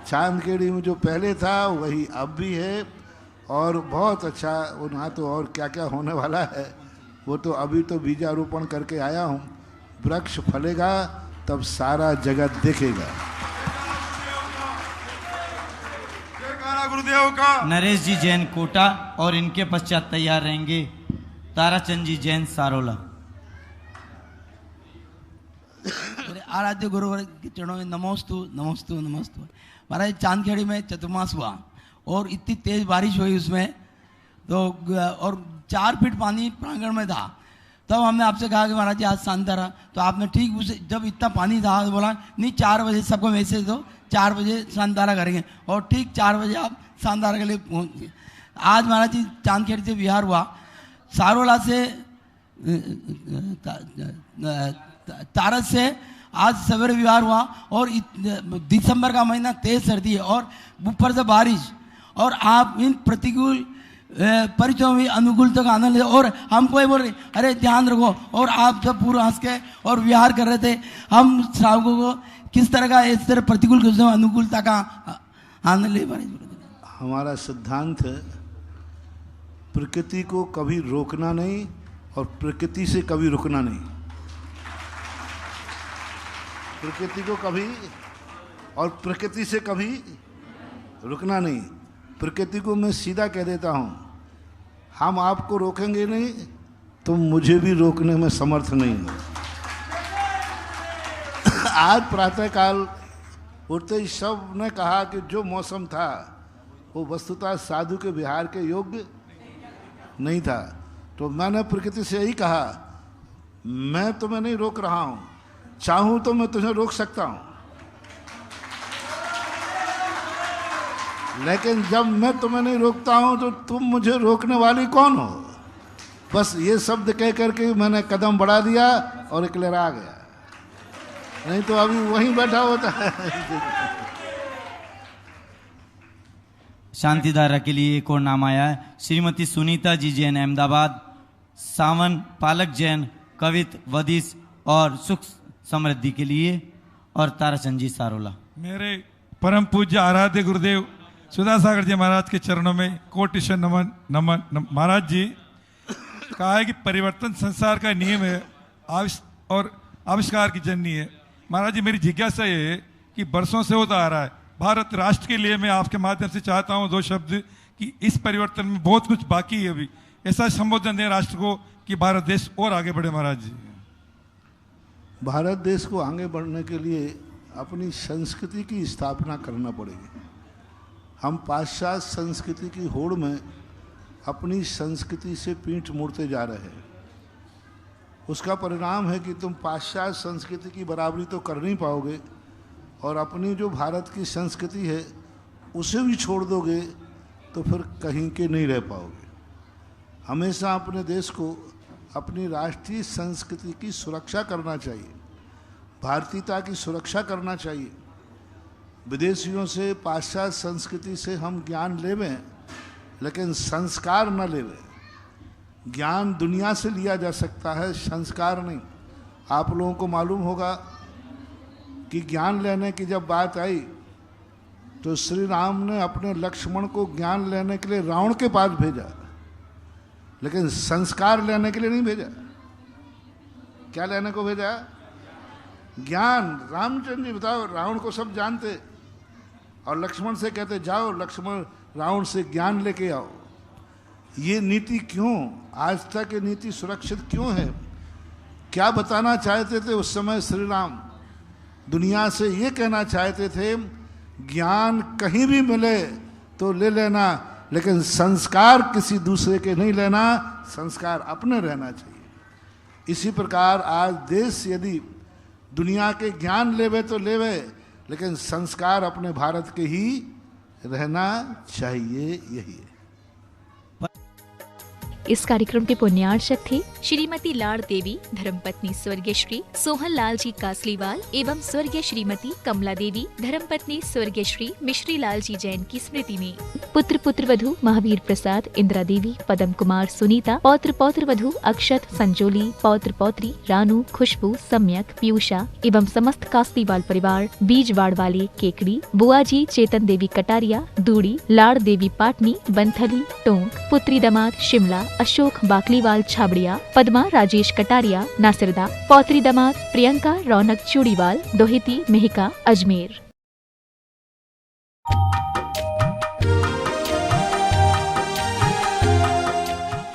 चांदखेड़ी में जो पहले था वही अब भी है, और बहुत अच्छा वहाँ तो और क्या क्या होने वाला है वो तो अभी तो बीजारोपण करके आया हूँ। वृक्ष फलेगा तब सारा जगत देखेगा। गुरुदेव का। नरेश जी जैन कोटा, और इनके पश्चात तैयार रहेंगे ताराचंद जी जैन सारोला। आराध्य गुरुवर के चरणों में नमोस्तु नमोस्तु नमोस्तु। महाराज चांदखेड़ी में चतुर्मास हुआ और इतनी तेज बारिश हुई उसमें तो, और 4 फीट पानी प्रांगण में था। तब हमने आपसे कहा कि महाराज जी आज शानदार, तो आपने ठीक उसे जब इतना पानी था तो बोला नहीं 4 बजे सबको मैसेज दो, 4 बजे शानदारा करेंगे, और ठीक 4 बजे आप शानदारा के लिए पहुँच गए। आज महाराज जी चांदखेड़ी से विहार हुआ, सारोला से तारस से आज सवेरे विहार हुआ, और दिसंबर का महीना तेज सर्दी है और ऊपर से बारिश, और आप इन प्रतिकूल परिचयों में अनुकूलता का आनंद ले, और हमको ये बोल रहे अरे ध्यान रखो, और आप सब पूरा हंस के और विहार कर रहे थे। हम श्रावकों को किस तरह का इस तरह प्रतिकूल अनुकूलता का आनंद ले पा रहे। हमारा सिद्धांत है प्रकृति को कभी रोकना नहीं और प्रकृति से कभी रुकना नहीं। प्रकृति को कभी और प्रकृति से कभी रुकना नहीं। प्रकृति को मैं सीधा कह देता हूँ, हम आपको रोकेंगे नहीं तो मुझे भी रोकने में समर्थ नहीं हूँ। आज प्रातःकाल उठते ही सब ने कहा कि जो मौसम था वो वस्तुतः साधु के विहार के योग्य नहीं था। तो मैंने प्रकृति से यही कहा, मैं तुम्हें नहीं रोक रहा हूँ, चाहूँ तो मैं तुझे रोक सकता हूँ। लेकिन जब मैं तुम्हें नहीं रोकता हूं तो तुम मुझे रोकने वाली कौन हो? बस ये शब्द कह करके मैंने कदम बढ़ा दिया और इकलेरा गया, नहीं तो अभी वहीं बैठा होता है। शांति धारा के लिए एक और नाम आया है, श्रीमती सुनीता जी जैन अहमदाबाद, सावन पालक जैन कवित वदिश और सुख समृद्धि के लिए, और ताराचंद जी सारोला। मेरे परम पूज्य आराध्य गुरुदेव सुधा सागर जी महाराज के चरणों में कोटिशन नमन नमन। महाराज जी कहा है कि परिवर्तन संसार का नियम है और आविष्कार की जननी है। महाराज जी मेरी जिज्ञासा ये है कि बरसों से होता आ रहा है, भारत राष्ट्र के लिए मैं आपके माध्यम से चाहता हूं 2 शब्द कि इस परिवर्तन में बहुत कुछ बाकी है, अभी ऐसा संबोधन दें राष्ट्र को कि भारत देश और आगे बढ़े। महाराज जी भारत देश को आगे बढ़ने के लिए अपनी संस्कृति की स्थापना करना पड़ेगी। हम पाश्चात्य संस्कृति की होड़ में अपनी संस्कृति से पीठ मोड़ते जा रहे हैं। उसका परिणाम है कि तुम पाश्चात्य संस्कृति की बराबरी तो कर नहीं पाओगे और अपनी जो भारत की संस्कृति है उसे भी छोड़ दोगे तो फिर कहीं के नहीं रह पाओगे। हमेशा अपने देश को अपनी राष्ट्रीय संस्कृति की सुरक्षा करना चाहिए, भारतीयता की सुरक्षा करना चाहिए। विदेशियों से पाश्चात्य संस्कृति से हम ज्ञान लेवें लेकिन संस्कार न लेवें। ज्ञान दुनिया से लिया जा सकता है, संस्कार नहीं। आप लोगों को मालूम होगा कि ज्ञान लेने की जब बात आई तो श्री राम ने अपने लक्ष्मण को ज्ञान लेने के लिए रावण के पास भेजा, लेकिन संस्कार लेने के लिए नहीं भेजा। क्या लेने को भेजा? ज्ञान। रामचंद्र जी बताओ, रावण को सब जानते और लक्ष्मण से कहते जाओ लक्ष्मण रावण से ज्ञान लेके आओ। ये नीति क्यों? आज तक ये नीति सुरक्षित क्यों है? क्या बताना चाहते थे उस समय श्री राम? दुनिया से ये कहना चाहते थे ज्ञान कहीं भी मिले तो ले लेना, लेकिन संस्कार किसी दूसरे के नहीं लेना, संस्कार अपने रहना चाहिए। इसी प्रकार आज देश यदि दुनिया के ज्ञान लेवे तो लेवे, लेकिन संस्कार अपने भारत के ही रहना चाहिए, यही है। इस कार्यक्रम के पुण्यार्चक थे श्रीमती लाड़ देवी धर्मपत्नी स्वर्गीय श्री सोहन लाल जी कासलीवाल एवं स्वर्गीय श्रीमती कमला देवी धर्मपत्नी स्वर्गीय श्री मिश्री लाल जी जैन की स्मृति में। पुत्र पुत्रवधू महावीर प्रसाद, इंदिरा देवी, पदम कुमार, सुनीता, पौत्र पौत्रवधू अक्षत, संजोली, पौत्र पौत्री रानू, खुशबू, सम्यक, पीयूषा एवं समस्त कासलीवाल परिवार, बीजवाड़ वाले केकड़ी, बुआ जी चेतन देवी कटारिया, दूड़ी, लाड़ देवी पाटनी, बंथली, टोंक, पुत्री दामाद शिमला, अशोक बाकलीवाल छाबड़िया, पद्मा राजेश कटारिया नासिरदा, पौत्री दामाद प्रियंका रौनक चूड़ीवाल, दोहिती मेहिका अजमेर।